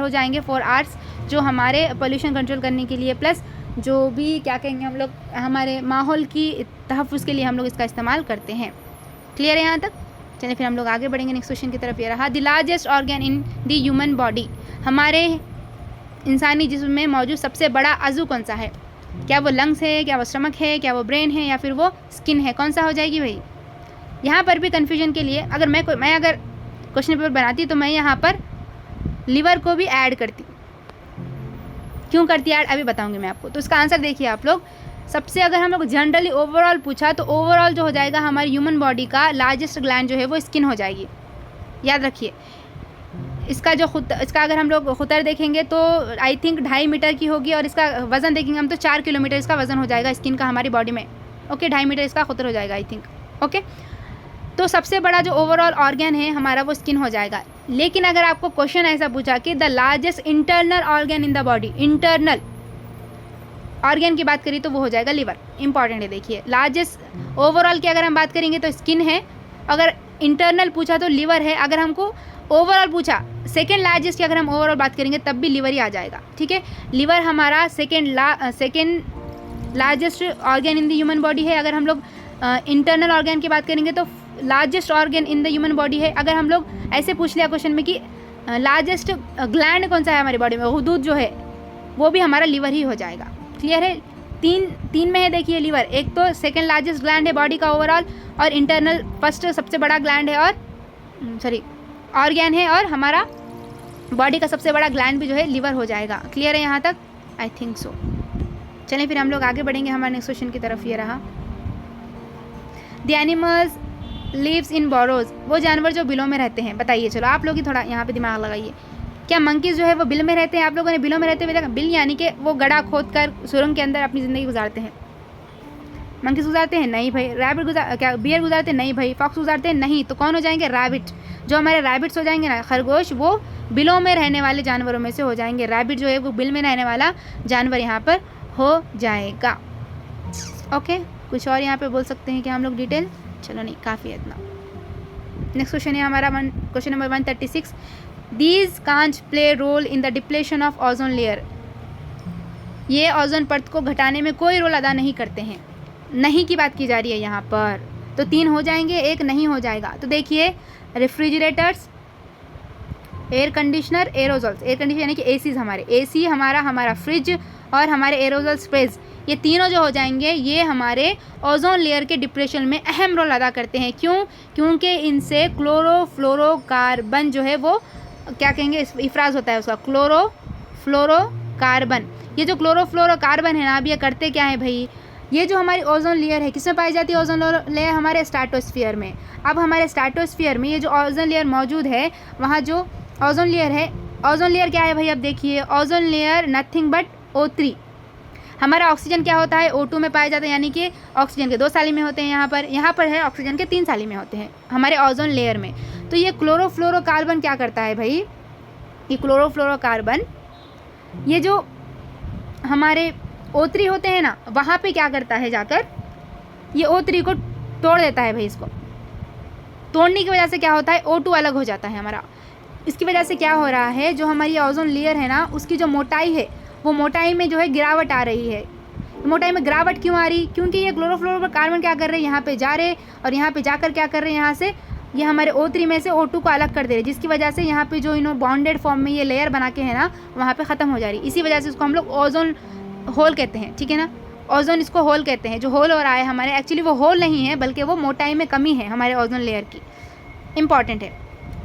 जाएंगे 4 आर्स जो हमारे पोल्यूशन कंट्रोल करने के लिए, प्लस जो भी क्या कहेंगे हम लोग हमारे माहौल की तहफ़्फ़ुज़ के लिए हम लोग इसका इस्तेमाल करते हैं। क्लियर है यहाँ तक? चलिए फिर हम लोग आगे बढ़ेंगे नेक्स्ट क्वेश्चन की तरफ। ये रहा, the largest organ in the human body, हमारे इंसानी जिस्म में मौजूद सबसे बड़ा अज़ू कौन सा है? क्या वो लंग्स है, क्या वो स्टमक है, क्या वो ब्रेन है, या फिर वो स्किन है? कौन सा हो जाएगी भाई? यहाँ पर भी कन्फ्यूजन के लिए अगर मैं अगर क्वेश्चन पेपर बनाती तो मैं यहाँ पर लिवर को भी ऐड करती। क्यों करती ऐड अभी बताऊँगी मैं आपको। तो इसका आंसर देखिए आप लोग, सबसे अगर हम लोग जनरली ओवरऑल पूछा तो ओवरऑल जो हो जाएगा हमारी ह्यूमन बॉडी का लार्जेस्ट ग्लैंड जो है वो स्किन हो जाएगी, याद रखिए। इसका अगर हम लोग खुतर देखेंगे तो आई थिंक 2.5 मीटर की होगी, और इसका वज़न देखेंगे हम तो 4 किलोमीटर इसका वज़न हो जाएगा स्किन का हमारी बॉडी में। ओके, 2.5 मीटर इसका खुतर हो जाएगा आई थिंक। ओके, तो सबसे बड़ा जो ओवरऑल ऑर्गन है हमारा वो स्किन हो जाएगा। लेकिन अगर आपको क्वेश्चन ऐसा पूछा कि the largest internal organ in the body, internal organ की बात करी तो वो हो जाएगा लिवर। इंपॉर्टेंट है, देखिए लार्जेस्ट ओवरऑल की अगर हम बात करेंगे तो स्किन है, अगर इंटरनल पूछा तो लिवर है, अगर हमको ओवरऑल पूछा सेकेंड लार्जेस्ट की अगर हम ओवरऑल बात करेंगे तब भी लिवर ही आ जाएगा। ठीक है, लिवर हमारा second largest organ in the human body है। अगर हम लोग इंटरनल ऑर्गन की बात करेंगे तो largest organ in the human body है। अगर हम लोग ऐसे पूछ लिया क्वेश्चन में कि लार्जेस्ट ग्लैंड कौन सा है हमारी बॉडी में, गुदूद जो है वो भी हमारा लिवर ही हो जाएगा। क्लियर है? तीन में है देखिए लिवर, एक तो सेकेंड लार्जेस्ट ग्लैंड है बॉडी का ओवरऑल, और इंटरनल फर्स्ट सबसे बड़ा ग्लैंड है, और ऑर्गन है, और हमारा बॉडी का सबसे बड़ा ग्लैंड भी जो है लिवर हो जाएगा। क्लियर है यहाँ तक? I think so. चलिए फिर हम लोग आगे बढ़ेंगे हमारे नेक्स्ट क्वेश्चन की तरफ। ये रहा, the animals lives in burrows, वो जानवर जो बिलों में रहते हैं। बताइए, चलो आप लोग ही थोड़ा यहाँ पे दिमाग लगाइए। क्या मंकीज़ जो है वो बिल में रहते हैं? आप लोगों ने बिलों में रहते हुए देखा? बिल यानी कि वो गड्ढा खोद कर सुरंग के अंदर अपनी ज़िंदगी गुजारते हैं। मंकीज़ गुजारते हैं? नहीं भाई। बियर गुजारते हैं? नहीं भाई। फॉक्स गुजारते हैं? नहीं। तो कौन हो जाएंगे? रैबिट। जो हमारे रैबिट्स हो जाएंगे ना, खरगोश, वो बिलों में रहने वाले जानवरों में से हो जाएंगे। रैबिट जो है वो बिल में रहने वाला जानवर यहाँ पर हो जाएगा। ओके, कुछ और यहाँ पर बोल सकते हैं क्या हम लोग डिटेल? चलो नहीं, काफ़ी है इतना। नेक्स्ट क्वेश्चन है हमारा question number 136, these can't play role in the depletion of ozone layer, ये ओजोन परत को घटाने में कोई रोल अदा नहीं करते हैं। नहीं की बात की जा रही है यहाँ पर, तो 3 हो जाएंगे, 1 नहीं हो जाएगा। तो देखिए, refrigerators, air conditioner, aerosols. Air conditioner यानी कि एसीज, हमारे एसी, हमारा फ्रिज, और हमारे एरोजोल स्प्रेज, ये तीनों जो हो जाएंगे ये हमारे ओजोन लेयर के डिप्रेशन में अहम रोल अदा करते हैं। क्यों? क्योंकि इनसे क्लोरोफ्लोरोकार्बन जो है वो क्या कहेंगे, इफराज होता है उसका, क्लोरोफ्लोरोकार्बन। ये जो क्लोरोफ्लोरोकार्बन है ना, अब ये करते क्या है भाई, ये जो हमारी ओजोन लेयर है किसमें पाई जाती है? ओजोन लेयर हमारे स्ट्रेटोस्फीयर में। अब हमारे स्ट्रेटोस्फीयर में ये जो ओजोन लेयर मौजूद है, वहाँ जो ओजोन लेयर है, ओजोन लेयर क्या है भाई? अब देखिए, ozone layer nothing but O3। हमारा ऑक्सीजन क्या होता है? O2 में पाया जाता है, यानी कि ऑक्सीजन के 2 साली में होते हैं। यहाँ पर है ऑक्सीजन के 3 साली में होते हैं हमारे ओजोन लेयर में। तो ये क्लोरोफ्लोरोकार्बन क्या करता है भाई? ये क्लोरोफ्लोरोकार्बन, ये जो हमारे O3 होते हैं ना, वहाँ पे क्या करता है, जाकर ये O3 को तोड़ देता है भाई। इसको तोड़ने की वजह से क्या होता है? O2 अलग हो जाता है हमारा। इसकी वजह से क्या हो रहा है, जो हमारी ओजोन लेयर है ना, उसकी जो मोटाई है, वो मोटाई में जो है गिरावट आ रही है। मोटाई में गिरावट क्यों आ रही? क्योंकि ये क्लोरोफ्लोरोकार्बन क्या कर रहे हैं, यहाँ पे जा रहे, और यहाँ पे जाकर क्या कर रहे हैं, यहाँ से ये हमारे O3 में से O2 को अलग कर दे रहे, जिसकी वजह से यहाँ पे जो बॉन्डेड फॉर्म में ये लेयर बना के है ना, वहाँ पे ख़त्म हो जा रही। इसी वजह से इसको हम लोग ओजोन होल कहते हैं। ठीक है ना, ओजोन इसको होल कहते हैं। जो होल हो रहा है हमारे, एक्चुअली वो होल नहीं है, बल्कि वो मोटाई में कमी है हमारे ओजोन लेयर की। इंपॉर्टेंट है।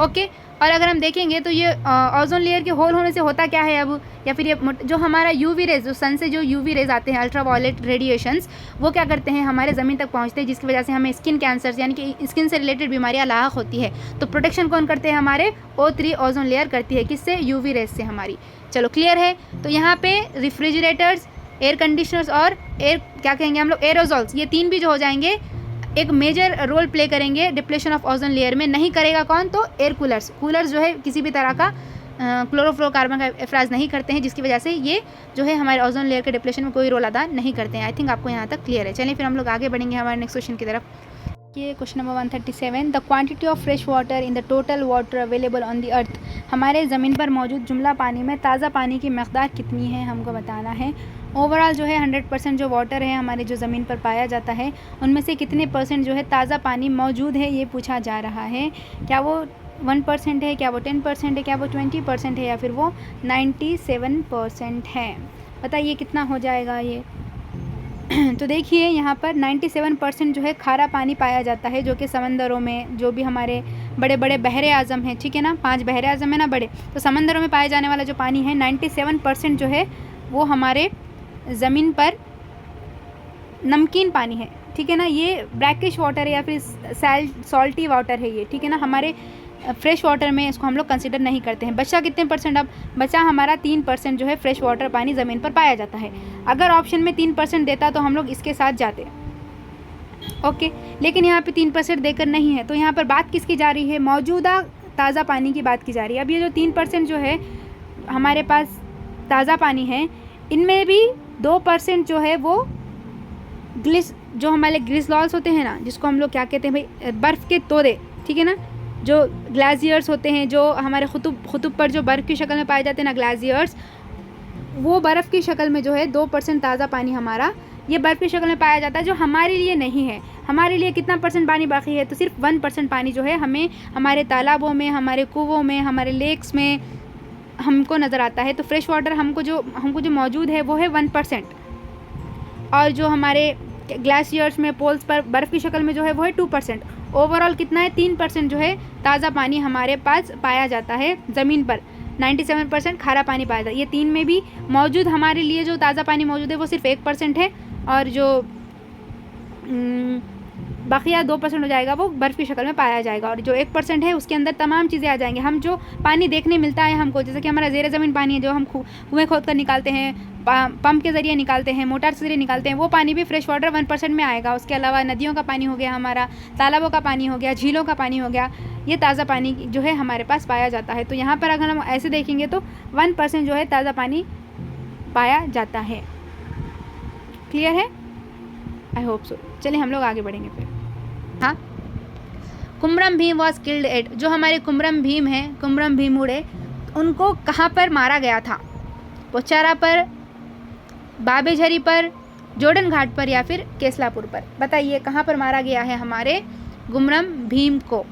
ओके, और अगर हम देखेंगे तो ये ओजोन लेयर के होल होने से होता क्या है अब, या फिर ये जो हमारा यूवी रेज, जो सन से जो यूवी रेज आते हैं, अल्ट्रावायलेट रेडिएशंस, वो क्या करते हैं, हमारे ज़मीन तक पहुंचते हैं, जिसकी वजह से हमें स्किन कैंसर यानी कि स्किन से रिलेटेड बीमारियां लाक होती है। तो प्रोटेक्शन कौन करते हैं? हमारे O3 ओजोन लेयर करती है। किससे? यूवी रेज से हमारी। चलो क्लियर है। तो यहाँ पे रेफ्रिजरेटर्स, एयर कंडीशनर्स और क्या कहेंगे हम लोग, एरोजोल्स, ये 3 भी जो हो जाएंगे एक मेजर रोल प्ले करेंगे डिप्लेशन ऑफ ओजोन लेयर में। नहीं करेगा कौन? तो एयर कूलर्स जो है किसी भी तरह का क्लोरोफ्लोरोकार्बन का इफराज नहीं करते हैं, जिसकी वजह से ये जो है हमारे ओजोन लेयर के डिप्लेशन में कोई रोल अदा नहीं करते हैं। आई थिंक आपको यहाँ तक क्लियर है। चलिए फिर हम लोग आगे बढ़ेंगे हमारे नेक्स्ट क्वेश्चन की तरफ। ये question number 137, the quantity of fresh water in the total water available on the earth. हमारे ज़मीन पर मौजूद जुमला पानी में ताज़ा पानी की मकदार कितनी है हमको बताना है। ओवरऑल जो है 100% जो वाटर है हमारे जो ज़मीन पर पाया जाता है उनमें से कितने परसेंट जो है ताज़ा पानी मौजूद है ये पूछा जा रहा है। क्या वो 1% है, क्या वो 10% है, क्या वो 20% है, या फिर वो 97% है। बताइए कितना हो जाएगा ये। तो देखिए यहाँ पर 97% जो है खारा पानी पाया जाता है, जो कि समंदरों में जो भी हमारे बड़े बड़े बहरे आज़म हैं, ठीक है ना, 5 बहरे आज़म है ना बड़े, तो समंदरों में पाए जाने वाला जो पानी है 97% जो है वो हमारे ज़मीन पर नमकीन पानी है, ठीक है ना। ये ब्रैकिश वाटर है या फिर सॉल्टी वाटर है ये, ठीक है ना। हमारे फ्रेश वाटर में इसको हम लोग कंसिडर नहीं करते हैं। बचा कितने परसेंट, अब बचा हमारा 3% जो है फ्रेश वाटर पानी ज़मीन पर पाया जाता है। अगर ऑप्शन में 3% देता तो हम लोग इसके साथ जाते, ओके, लेकिन यहाँ पे 3% देकर नहीं है। तो यहाँ पर बात किसकी जा रही है, मौजूदा ताज़ा पानी की बात की जा रही है। अब ये जो 3% जो है हमारे पास ताज़ा पानी है, इनमें भी 2% जो है वो जो हमारे ग्लिसरॉल्स होते हैं ना, जिसको हम लोग क्या कहते हैं भाई, बर्फ़ के तोड़े, ठीक है ना, जो ग्लेशियर्स होते हैं, जो हमारे खुतुब पर जो बर्फ़ की शक्ल में पाए जाते हैं ना ग्लेशियर्स, वो बर्फ़ की शक्ल में जो है 2% ताज़ा पानी हमारा ये बर्फ़ की शक्ल में पाया जाता है, जो हमारे लिए नहीं है। हमारे लिए कितना परसेंट पानी बाकी है, तो सिर्फ 1% पानी जो है हमें हमारे तालाबों में, हमारे कुओं में, हमारे लेक्स में हमको नज़र आता है। तो फ्रेश वाटर हमको जो मौजूद है वो है 1%, और जो हमारे ग्लेशियर्स में, पोल्स पर बर्फ़ की शक्ल में जो है वो है 2%। ओवरऑल कितना है, 3% जो है ताज़ा पानी हमारे पास पाया जाता है ज़मीन पर। 97% खारा पानी पाया जाता है। ये 3 में भी मौजूद हमारे लिए जो ताज़ा पानी मौजूद है वो सिर्फ 1% है, और जो बाकिया 2% हो जाएगा वो बर्फ़ की शक्ल में पाया जाएगा, और जो 1% है उसके अंदर तमाम चीज़ें आ जाएंगी। हम जो पानी देखने मिलता है हमको, जैसे कि हमारा ज़ेर ज़मीन पानी है जो हम कुएँ खोद कर निकालते हैं, पंप के ज़रिए निकालते हैं, मोटर से ज़रिए निकालते हैं, वो पानी भी फ्रेश वाटर 1% में आएगा। उसके अलावा नदियों का पानी हो गया, हमारा तालाबों का पानी हो गया, झीलों का पानी हो गया, ये ताज़ा पानी जो है हमारे पास पाया जाता है। तो यहाँ पर अगर हम ऐसे देखेंगे तो 1% जो है ताज़ा पानी पाया जाता है। क्लियर है, आई होप सो। चलिए हम लोग आगे बढ़ेंगे फिर। हाँ, कुमरम भीम वॉज किल्ड एट, जो हमारे कुमरम भीम हैं, कुमरम भीमुड़े, उनको कहाँ पर मारा गया था, पोचारा पर, बाबेझरी पर, जोर्डन घाट पर, या फिर केसलापुर पर। बताइए कहाँ पर मारा गया है हमारे कुमरम भीम को।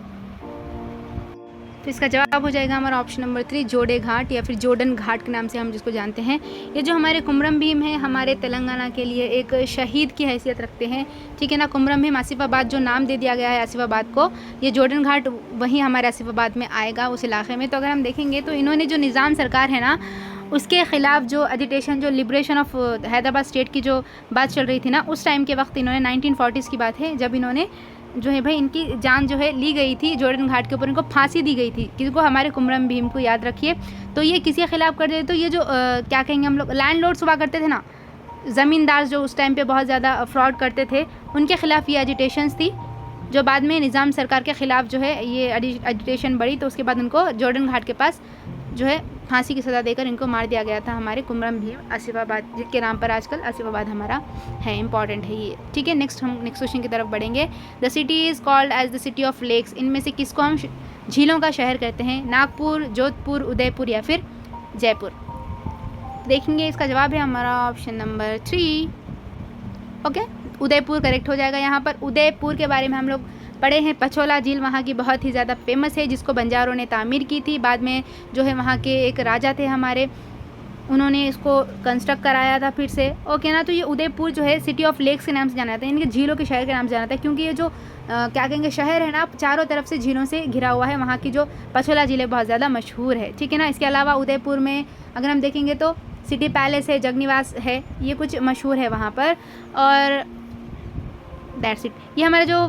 तो इसका जवाब हो जाएगा हमारा ऑप्शन नंबर 3, जोड़े घाट या फिर जोर्डन घाट के नाम से हम जिसको जानते हैं। ये जो हमारे कुमरम भीम है हमारे तेलंगाना के लिए एक शहीद की हैसियत रखते हैं, ठीक है ना। कुमरम भीम, आसिफाबाद जो नाम दे दिया गया है आसिफाबाद को, ये जोर्डन घाट वहीं हमारे आसिफाबाद में आएगा, उस इलाके में। तो अगर हम देखेंगे तो इन्होंने जो निज़ाम सरकार है ना उसके ख़िलाफ़ जो एजिटेशन, जो लिब्रेशन ऑफ हैदराबाद स्टेट की जो बात चल रही थी ना, उस टाइम के वक्त इन्होंने 1940s की बात है, जब इन्होंने जो है भाई इनकी जान जो है ली गई थी जोर्डन घाट के ऊपर, इनको फांसी दी गई थी, किसको, हमारे कुमरम भीम को, याद रखिए। तो ये किसी के ख़िलाफ़ कर दे, तो ये जो क्या कहेंगे हम लोग, लैंडलॉर्ड्स हुआ करते थे ना, ज़मींदार जो उस टाइम पे बहुत ज़्यादा फ्रॉड करते थे, उनके ख़िलाफ़ ये एजिटेशंस थी, जो बाद में निज़ाम सरकार के ख़िलाफ़ जो है ये एजिटेशन बढ़ी। तो उसके बाद उनको जोर्डन घाट के पास जो है फांसी की सज़ा देकर इनको मार दिया गया था, हमारे कुमरम भीम आसिफाबाद, जिसके नाम पर आजकल आसिफाबाद हमारा है, इंपॉर्टेंट है ये, ठीक है। नेक्स्ट क्वेश्चन की तरफ बढ़ेंगे। The city is called as the city of lakes, इनमें से किसको हम झीलों का शहर कहते हैं, नागपुर, जोधपुर, उदयपुर, या फिर जयपुर। देखेंगे इसका जवाब है हमारा option number 3, okay, Udaipur correct हो जाएगा। यहाँ पर उदयपुर के बारे में हम लोग पढ़े हैं, पचोला झील वहाँ की बहुत ही ज़्यादा फेमस है, जिसको बंजारों ने तामीर की थी। बाद में जो है वहाँ के एक राजा थे हमारे, उन्होंने इसको कंस्ट्रक्ट कराया था फिर से, ओके ना। तो ये उदयपुर जो है सिटी ऑफ लेक्स के नाम से जाना जाता है, इनके झीलों के शहर के नाम से जाना जाता है, क्योंकि ये जो क्या कहेंगे शहर है ना, चारों तरफ से झीलों से घिरा हुआ है। वहाँ की जो पचोला झील है बहुत ज़्यादा मशहूर है, ठीक है ना। इसके अलावा उदयपुर में अगर हम देखेंगे तो सिटी पैलेस है, जगनिवास है, ये कुछ मशहूर है वहाँ पर, और दैट्स इट। ये हमारा जो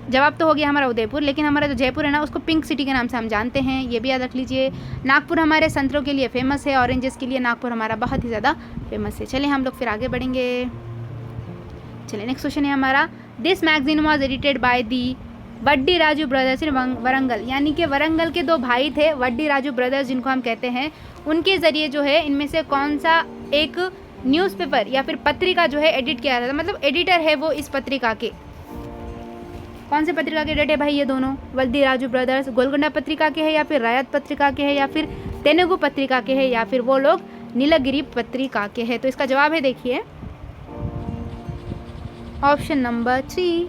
जवाब तो हो गया हमारा उदयपुर, लेकिन हमारा जो जयपुर है ना उसको पिंक सिटी के नाम से हम जानते हैं, ये भी याद रख लीजिए। नागपुर हमारे संतरों के लिए फेमस है, ऑरेंजेस के लिए नागपुर हमारा बहुत ही ज़्यादा फेमस है। चलिए हम लोग फिर आगे बढ़ेंगे। चलिए नेक्स्ट क्वेश्चन है हमारा, this magazine was edited by the वड्डी राजू ब्रदर्स इन वरंगल, यानी कि वरंगल के 2 भाई थे वड्डी राजू ब्रदर्स जिनको हम कहते हैं, उनके ज़रिए जो है इनमें से कौन सा एक न्यूज़पेपर या फिर पत्रिका जो है एडिट किया जाता है, मतलब एडिटर है वो इस पत्रिका के, कौन से पत्रिका के एडिटर है भाई ये दोनों? वल्दी राजू ब्रदर्स गोलकोंडा पत्रिका के हैं या फिर रायत पत्रिका के हैं या फिर तेलुगु पत्रिका के हैं या फिर वो लोग नीलगिरी पत्रिका के हैं? तो इसका जवाब है देखिए ऑप्शन नंबर 3।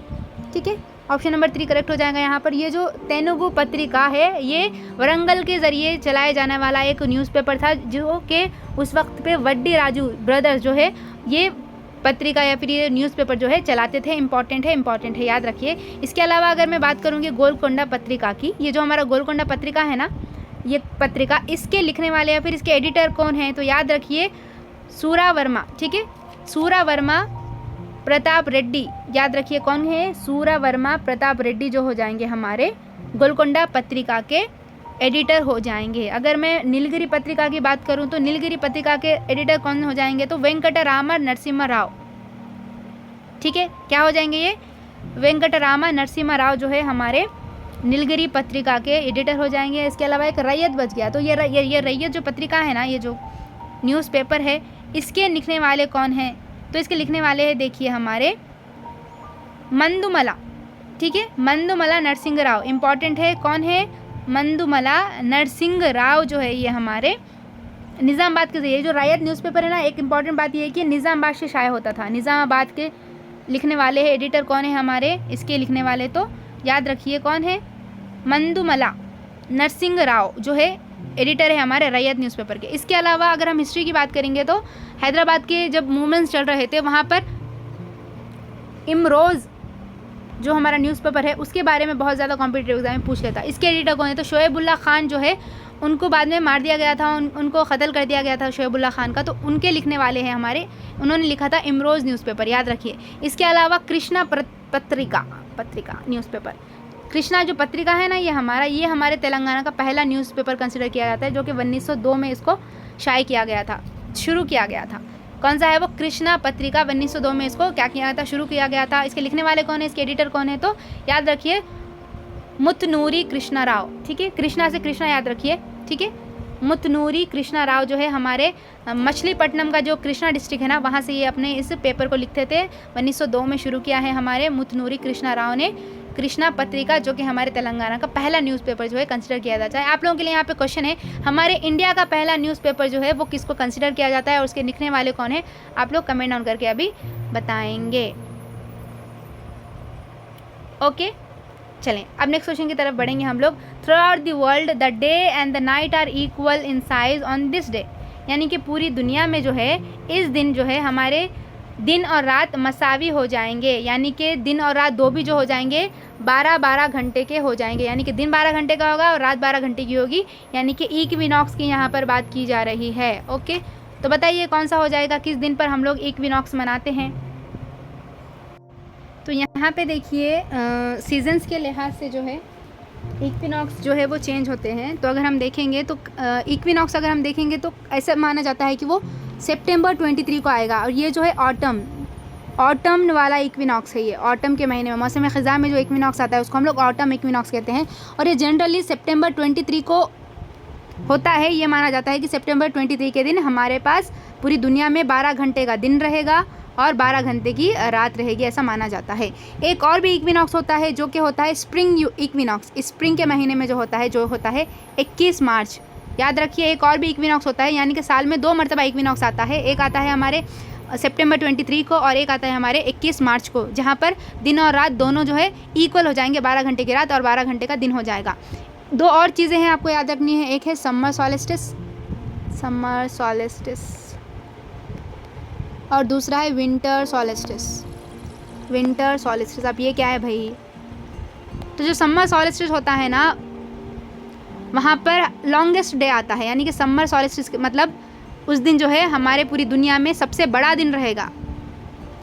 ठीक है, ऑप्शन नंबर 3 करेक्ट हो जाएगा यहाँ पर। ये जो तेलुगु पत्रिका है ये वरंगल के ज़रिए चलाए जाने वाला एक न्यूज़पेपर था जो कि उस वक्त पे वड्डी राजू ब्रदर्स जो है ये पत्रिका या फिर ये न्यूज़पेपर जो है चलाते थे। इंपॉर्टेंट है, याद रखिए। इसके अलावा अगर मैं बात करूँगी गोलकोंडा पत्रिका की, ये जो हमारा गोलकोंडा पत्रिका है ना, ये पत्रिका, इसके लिखने वाले या फिर इसके एडिटर कौन है? तो याद रखिए सूरा वर्मा। ठीक है, सूरा वर्मा प्रताप रेड्डी, याद रखिए कौन है? सूरा वर्मा प्रताप रेड्डी जो हो जाएंगे हमारे गोलकोंडा पत्रिका के एडिटर हो जाएंगे। अगर मैं नीलगिरी पत्रिका की बात करूं तो नीलगिरी पत्रिका के एडिटर कौन हो जाएंगे? तो वेंकटरामा नरसिम्हा राव। ठीक है, क्या हो जाएंगे ये? वेंकटरामा नरसिम्हा राव जो है हमारे नीलगिरी पत्रिका के एडिटर हो जाएंगे। इसके अलावा एक रैयत बच गया, तो ये रैयत जो पत्रिका है ना, ये जो न्यूज़पेपर है, इसके लिखने वाले कौन हैं? तो इसके लिखने वाले हैं देखिए हमारे मंदुमला। ठीक है, मंदुमला नरसिंह राव। इंपॉर्टेंट है, कौन है? मंदुमला नरसिंह राव जो है ये हमारे निज़ामाबाद के, ये जो रायत न्यूज़पेपर है ना, एक इंपॉर्टेंट बात ये है कि निज़ामाबाद से शाया होता था। निज़ामाबाद के लिखने वाले हैं, एडिटर कौन है हमारे इसके लिखने वाले? तो याद रखिए कौन है? मंदुमला नरसिंह राव जो है एडिटर है हमारे रैयत न्यूज़पेपर के। इसके अलावा अगर हम हिस्ट्री की बात करेंगे तो हैदराबाद के जब मूवमेंट्स चल रहे थे वहाँ पर इमरोज़ जो हमारा न्यूज़पेपर है उसके बारे में बहुत ज़्यादा कॉम्पिटिटिव एग्जाम में पूछ लेता। इसके एडिटर कौन है? तो शोएबुल्ला खान जो है, उनको बाद में मार दिया गया था, उनको कत्ल कर दिया गया था शोएबुल्ला खान का। तो उनके लिखने वाले हैं हमारे, उन्होंने लिखा था इमरोज़ न्यूज़पेपर, याद रखिए। इसके अलावा कृष्णा पत्रिका न्यूज़पेपर, कृष्णा जो पत्रिका है ना, ये हमारे तेलंगाना का पहला न्यूज़पेपर कंसिडर किया जाता है, जो कि 1902 में इसको शाये किया गया था, शुरू किया गया था। कौन सा है वो? कृष्णा पत्रिका। 1902 में इसको क्या किया था? शुरू किया गया था। इसके लिखने वाले कौन है? इसके एडिटर कौन है? तो याद रखिए मुथनूरी कृष्णा राव। ठीक है, कृष्णा से कृष्णा याद रखिए। ठीक है, मुथनूरी कृष्णा राव जो है हमारे मछलीपट्टनम का जो कृष्णा डिस्ट्रिक्ट है ना, वहाँ से ये अपने इस पेपर को लिखते थे। 1902 में शुरू किया है हमारे मुथनूरी कृष्णा राव ने कृष्णा पत्रिका, जो कि हमारे तेलंगाना का पहला न्यूज़पेपर जो है कंसिडर किया जाता है। आप लोगों के लिए यहाँ पे क्वेश्चन है, हमारे इंडिया का पहला न्यूज़पेपर जो है वो किसको कंसिडर किया जाता है और उसके लिखने वाले कौन है? आप लोग कमेंट डाउन करके अभी बताएंगे। ओके, चलें अब नेक्स्ट क्वेश्चन की तरफ बढ़ेंगे हम लोग। Throughout the world the day and the night are equal in size on this day, यानी कि पूरी दुनिया में जो है इस दिन जो है हमारे दिन और रात मसावी हो जाएंगे, यानी कि दिन और रात दो भी जो हो जाएंगे 12-12 घंटे के हो जाएंगे, यानी कि दिन 12 घंटे का होगा और रात 12 घंटे की होगी, यानी कि इक्विनॉक्स की यहाँ पर बात की जा रही है। ओके, तो बताइए कौन सा हो जाएगा, किस दिन पर हम लोग इक्विनॉक्स मनाते हैं? तो यहाँ पे देखिए सीजन्स के लिहाज से जो है इक्विनॉक्स जो है वो चेंज होते हैं। तो अगर हम देखेंगे तो इक्विनॉक्स अगर हम देखेंगे तो ऐसा माना जाता है कि वो सितंबर 23 को आएगा, और ये जो है ऑटम वाला इक्विनॉक्स है। ये ऑटम के महीने में, मौसम ख़ज़ां में जो इक्विनॉक्स आता है उसको हम लोग ऑटम इक्विनॉक्स कहते हैं, और ये जनरली सितंबर 23 को होता है। ये माना जाता है कि सितंबर 23 के दिन हमारे पास पूरी दुनिया में 12 घंटे का दिन रहेगा और 12 घंटे की रात रहेगी, ऐसा माना जाता है। एक और भी इक्विनॉक्स होता है जो कि होता है स्प्रिंग इक्विनॉक्स, स्प्रिंग के महीने में जो होता है 21 मार्च। याद रखिए, एक और भी इक्विनॉक्स होता है, यानी कि साल में 2 मरतबा इक्विनॉक्स आता है। एक आता है हमारे सितंबर 23 को और एक आता है हमारे 21 मार्च को, जहाँ पर दिन और रात दोनों जो है इक्वल हो जाएंगे, 12 घंटे की रात और 12 घंटे का दिन हो जाएगा। 2 और चीज़ें हैं आपको याद रखनी है, एक है समर सॉलिस्टिस और दूसरा है विंटर सॉलिस्टिस। अब ये क्या है भाई? तो जो समर सॉलिस्टिस होता है ना, वहाँ पर लॉन्गेस्ट डे आता है, यानी कि समर सॉलिस्टिस मतलब उस दिन जो है हमारे पूरी दुनिया में सबसे बड़ा दिन रहेगा,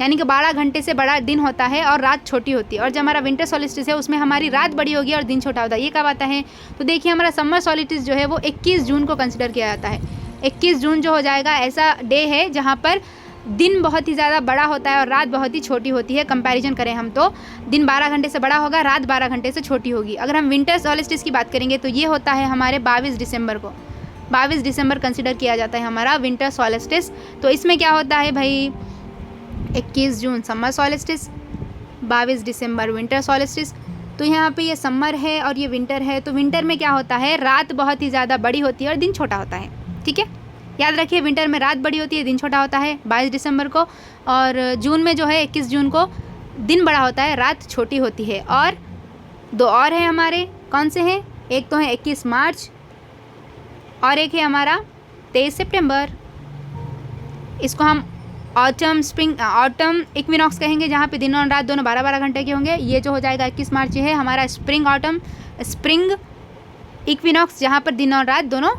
यानी कि 12 घंटे से बड़ा दिन होता है और रात छोटी होती है। और जब हमारा विंटर सॉलिस्टिस है उसमें हमारी रात बड़ी होगी और दिन छोटा होता है। ये कब आता है? तो देखिए हमारा समर सॉलिस्टिस जो है वो 21 जून को कंसिडर किया जाता है। 21 जून जो हो जाएगा ऐसा डे है जहाँ पर दिन बहुत ही ज़्यादा बड़ा होता है और रात बहुत ही छोटी होती है। कंपैरिजन करें हम तो दिन 12 घंटे से बड़ा होगा, रात 12 घंटे से छोटी होगी। अगर हम विंटर सॉलिस्टिस की बात करेंगे तो ये होता है हमारे 22 दिसंबर को। 22 दिसंबर कंसिडर किया जाता है हमारा विंटर सॉलिस्टिस। तो इसमें क्या होता है भाई? 21 जून समर सॉलिस्टिस, 22 दिसंबर विंटर सॉलिस्टिस। तो यहाँ पे ये समर है और ये विंटर है। तो विंटर में क्या होता है, रात बहुत ही ज़्यादा बड़ी होती है और दिन छोटा होता है। ठीक है, याद रखिए, विंटर में रात बड़ी होती है, दिन छोटा होता है 22 दिसंबर को। और जून में जो है 21 जून को दिन बड़ा होता है, रात छोटी होती है। और दो और हैं हमारे, कौन से हैं, एक तो है 21 मार्च और एक है हमारा 23 सितंबर। इसको हम ऑटम इक्विनॉक्स कहेंगे, जहाँ पे दिन और रात दोनों 12-12 घंटे के होंगे। ये जो हो जाएगा 21 मार्च है हमारा स्प्रिंग इक्विनॉक्स, जहाँ पर दिन और रात दोनों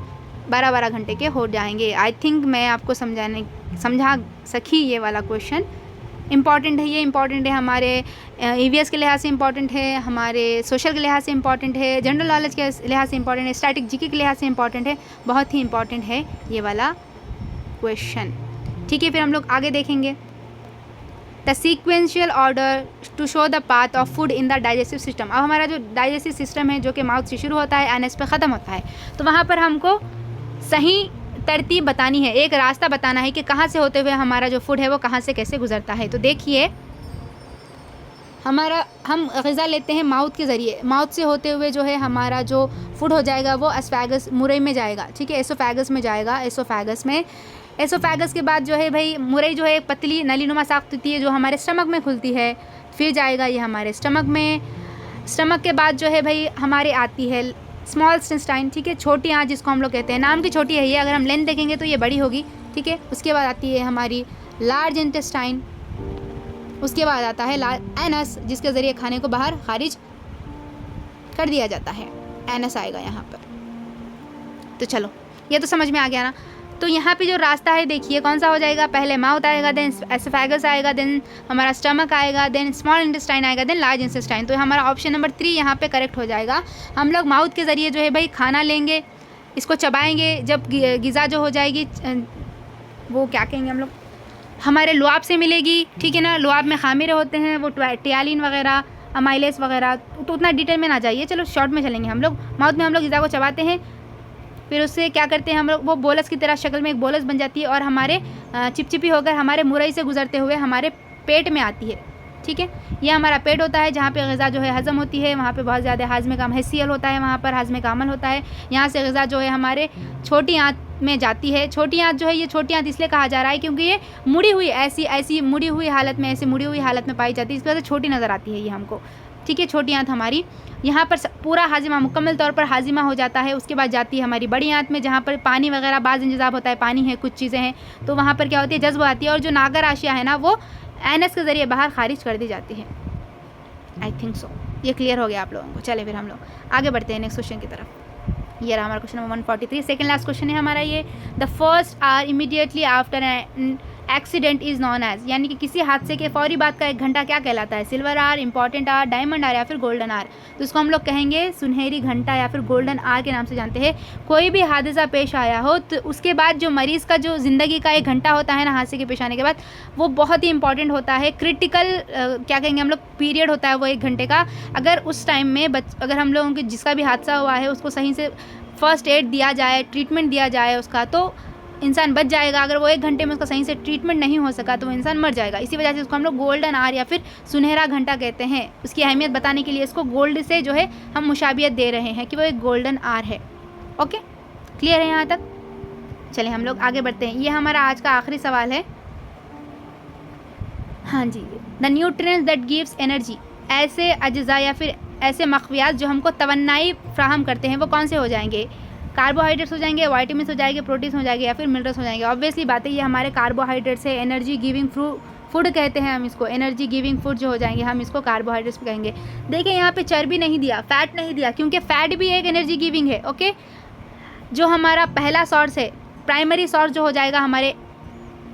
12-12 घंटे के हो जाएंगे। आई थिंक मैं आपको समझा सकी ये वाला क्वेश्चन। इम्पॉर्टेंट है, ये इम्पॉर्टेंट है, हमारे ईवीएस के लिहाज से इम्पॉर्टेंट है, हमारे सोशल के लिहाज से इम्पॉर्टेंट है, जनरल नॉलेज के लिहाज से इम्पॉर्टेंट है, स्टैटिक जीके के लिहाज से इम्पॉर्टेंट है, बहुत ही इम्पॉर्टेंट है ये वाला क्वेश्चन। ठीक है, फिर हम लोग आगे देखेंगे। The sequential order to show the path of food in the digestive system. अब हमारा जो डाइजेस्टिव सिस्टम है, जो कि माउथ से शुरू होता है, एनएस पे ख़त्म होता है, तो वहाँ पर हमको सही तरतीब बतानी है, एक रास्ता बताना है कि कहाँ से होते हुए हमारा जो फूड है वो कहाँ से कैसे गुजरता है। तो देखिए, हम ग़िज़ा लेते हैं माउथ के ज़रिए, माउथ से होते हुए जो है हमारा जो फूड हो जाएगा वो एसोफेगस मुरई में जाएगा। ठीक है, एसोफेगस में जाएगा, एसोफेगस के बाद जो है भाई मुरई जो है पतली नलीनुमा साख्त होती है जो हमारे स्टमक में खुलती है, फिर जाएगा ये हमारे स्टमक में। स्टमक के बाद जो है भाई हमारे आती है स्मॉल इंटेस्टाइन। ठीक है, छोटी आँत जिसको हम लोग कहते हैं, नाम की छोटी है ये, अगर हम लेंथ देखेंगे तो ये बड़ी होगी। ठीक है, उसके बाद आती है हमारी लार्ज इंटेस्टाइन, उसके बाद आता है एनस, जिसके ज़रिए खाने को बाहर खारिज कर दिया जाता है, एनस आएगा यहाँ पर। तो चलो, ये तो समझ में आ गया ना। तो यहाँ पे जो रास्ता है देखिए कौन सा हो जाएगा, पहले माउथ आएगा, देन एसोफेगस आएगा, देन हमारा स्टमक आएगा, देन स्मॉल इंटेस्टाइन आएगा, देन लार्ज इंटेस्टाइन। तो हमारा ऑप्शन नंबर 3 यहाँ पे करेक्ट हो जाएगा। हम लोग माउथ के ज़रिए जो है भाई खाना लेंगे, इसको चबाएंगे, जब ग़िज़ा जो हो जाएगी वो क्या कहेंगे हम लोग, हमारे लुआब से मिलेगी। ठीक है ना, लुआब में खामिरे होते हैं, वो टियालिन वगैरह, अमाइलेस वगैरह, तो उतना डिटेल में ना जाइए, चलो शॉर्ट में चलेंगे हम लोग। माउथ में हम लोग ग़िज़ा को चबाते हैं, फिर उससे क्या करते हैं हम लोग, वो बोलस की तरह शक्ल में एक बोलस बन जाती है और हमारे चिपचिपी होकर हमारे मुरई से गुजरते हुए हमारे पेट में आती है। ठीक है, ये हमारा पेट होता है जहाँ पे ग़िज़ा जो है हज़म होती है, वहाँ पे बहुत ज़्यादा हाज़मे का हैसियल होता है, वहाँ पर हाज़मे का अमल होता है। यहाँ से ग़िज़ा जो है हमारे छोटी आंत में जाती है। छोटी आंत जो है, ये छोटी आंत इसलिए कहा जा रहा है क्योंकि ये मुड़ी हुई ऐसी मुड़ी हुई हालत में पाई जाती है, इस वजह से छोटी नज़र आती है ये हमको। ठीक है, छोटी आंत हमारी यहाँ पर पूरा हाजिमा मुकम्मल तौर पर हाजिमा हो जाता है। उसके बाद जाती है हमारी बड़ी आंत में, जहाँ पर पानी वगैरह बाज़ इंतज़ाम होता है, पानी है, कुछ चीज़ें हैं, तो वहाँ पर क्या होती है, जज्ब आती है और जो नागर आशिया है ना वो एनएस के ज़रिए बाहर खारिज कर दी जाती है। आई थिंक सो ये क्लियर हो गया आप लोगों को। चले फिर हम लोग आगे बढ़ते हैं नेक्स्ट क्वेश्चन की तरफ। ये रहा हमारा question number 143, second last question है हमारा ये। The first hour immediately after an accident is known as, यानी कि किसी हादसे के फौरी बाद का 1 घंटा क्या कहलाता है, silver hour, important hour, diamond hour या फिर गोल्डन आर। तो इसको हम लोग कहेंगे सुनहरी घंटा या फिर गोल्डन आर के नाम से जानते हैं। कोई भी हादसा पेश आया हो तो उसके बाद जो मरीज़ का जो ज़िंदगी का 1 घंटा होता है ना हादसे के पेश आने के बाद, वो बहुत ही इंपॉर्टेंट होता है। क्रिटिकल क्या कहेंगे हम लोग, पीरियड होता है वो 1 घंटे का। अगर उस टाइम में अगर हम लोगों के जिसका भी हादसा हुआ है उसको सही से फर्स्ट एड दिया जाए, ट्रीटमेंट दिया जाए उसका, तो इंसान बच जाएगा। अगर वो 1 घंटे में उसका सही से ट्रीटमेंट नहीं हो सका तो वो इंसान मर जाएगा। इसी वजह से इसको हम लोग गोल्डन आर या फिर सुनहरा घंटा कहते हैं। उसकी अहमियत बताने के लिए इसको गोल्ड से जो है हम मुशाबियत दे रहे हैं कि वो एक गोल्डन आर है। ओके, क्लियर है यहाँ तक? चलिए हम लोग आगे बढ़ते हैं। ये हमारा आज का आखिरी सवाल है। हाँ जी, the nutrients that gives energy, ऐसे अज्जा या फिर ऐसे मखवियात जो हमको तवन्नाई फ्राहम करते हैं वो कौन से हो जाएंगे? कार्बोहाइड्रेट्स हो जाएंगे, वाइटामिन हो जाएंगे, प्रोटीन हो जाएंगे या फिर मिनरल्स हो जाएंगे। ऑब्वियसली बात है ये हमारे कार्बोहाइड्रेट्स है, एनर्जी गिविंग फूड कहते हैं हम इसको, एनर्जी गिविंग फूड जो हो जाएंगे हम इसको कार्बोहाइड्रेट्स कहेंगे। देखिए यहाँ पे चर्बी नहीं दिया, फैट नहीं दिया, क्योंकि फैट भी एक एनर्जी गिविंग है। ओके, जो हमारा पहला सोर्स है, प्राइमरी सोर्स जो हो जाएगा हमारे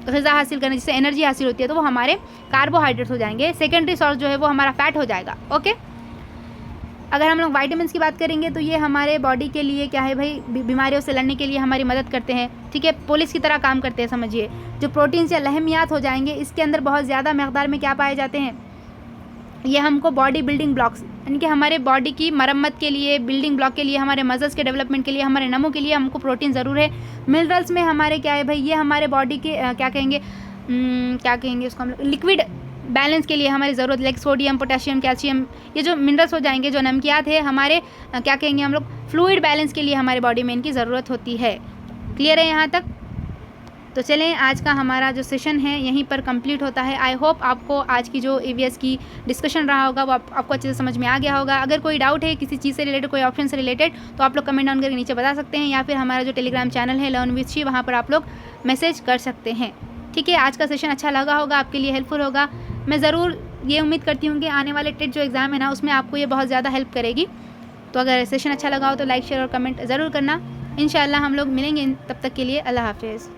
ग़िज़ा हासिल करने जिससे एनर्जी हासिल होती है, तो वो हमारे कार्बोहाइड्रेट्स हो जाएंगे। सेकेंडरी सोर्स जो है वो हमारा फैट हो जाएगा। ओके, अगर हम लोग वाइटामिन्स की बात करेंगे तो ये हमारे बॉडी के लिए क्या है भाई, बीमारियों से लड़ने के लिए हमारी मदद करते हैं। ठीक है, पुलिस की तरह काम करते हैं समझिए। जो प्रोटीन्स या लहमियात हो जाएंगे, इसके अंदर बहुत ज़्यादा मकदार में क्या पाए जाते हैं, ये हमको बॉडी बिल्डिंग ब्लॉक्स, यानी कि हमारे बॉडी की मरम्मत के लिए, बिल्डिंग ब्लॉक के लिए, हमारे मसल्स के डेवलपमेंट के लिए, हमारे नमों के लिए हमको प्रोटीन ज़रूर है। मिनरल्स में हमारे क्या है भाई, ये हमारे बॉडी के क्या कहेंगे उसको हम लोग बैलेंस के लिए हमारी ज़रूरत, लाइक सोडियम, पोटेशियम, कैल्शियम, ये जो मिनरल्स हो जाएंगे, जो नमकियात है हमारे क्या कहेंगे हम लोग, फ्लूइड बैलेंस के लिए हमारे बॉडी में इनकी ज़रूरत होती है। क्लियर है यहाँ तक? तो चलें, आज का हमारा जो सेशन है यहीं पर कंप्लीट होता है। आई होप आपको आज की जो EVS की डिस्कशन रहा होगा वो आपको अच्छे से समझ में आ गया होगा। अगर कोई डाउट है किसी चीज़ से रिलेटेड, कोई ऑप्शन से रिलेटेड, तो आप लोग कमेंट डाउन करके नीचे बता सकते हैं, या फिर हमारा जो टेलीग्राम चैनल है लर्न विद शी, वहाँ पर आप लोग मैसेज कर सकते हैं। ठीक है, आज का सेशन अच्छा लगा होगा, आपके लिए हेल्पफुल होगा। मैं ज़रूर ये उम्मीद करती हूँ कि आने वाले टेट जो एग्ज़ाम है ना, उसमें आपको ये बहुत ज़्यादा हेल्प करेगी। तो अगर सेशन अच्छा लगा हो तो लाइक, शेयर और कमेंट ज़रूर करना। इंशाल्लाह हम लोग मिलेंगे, तब तक के लिए अल्लाह हाफिज़।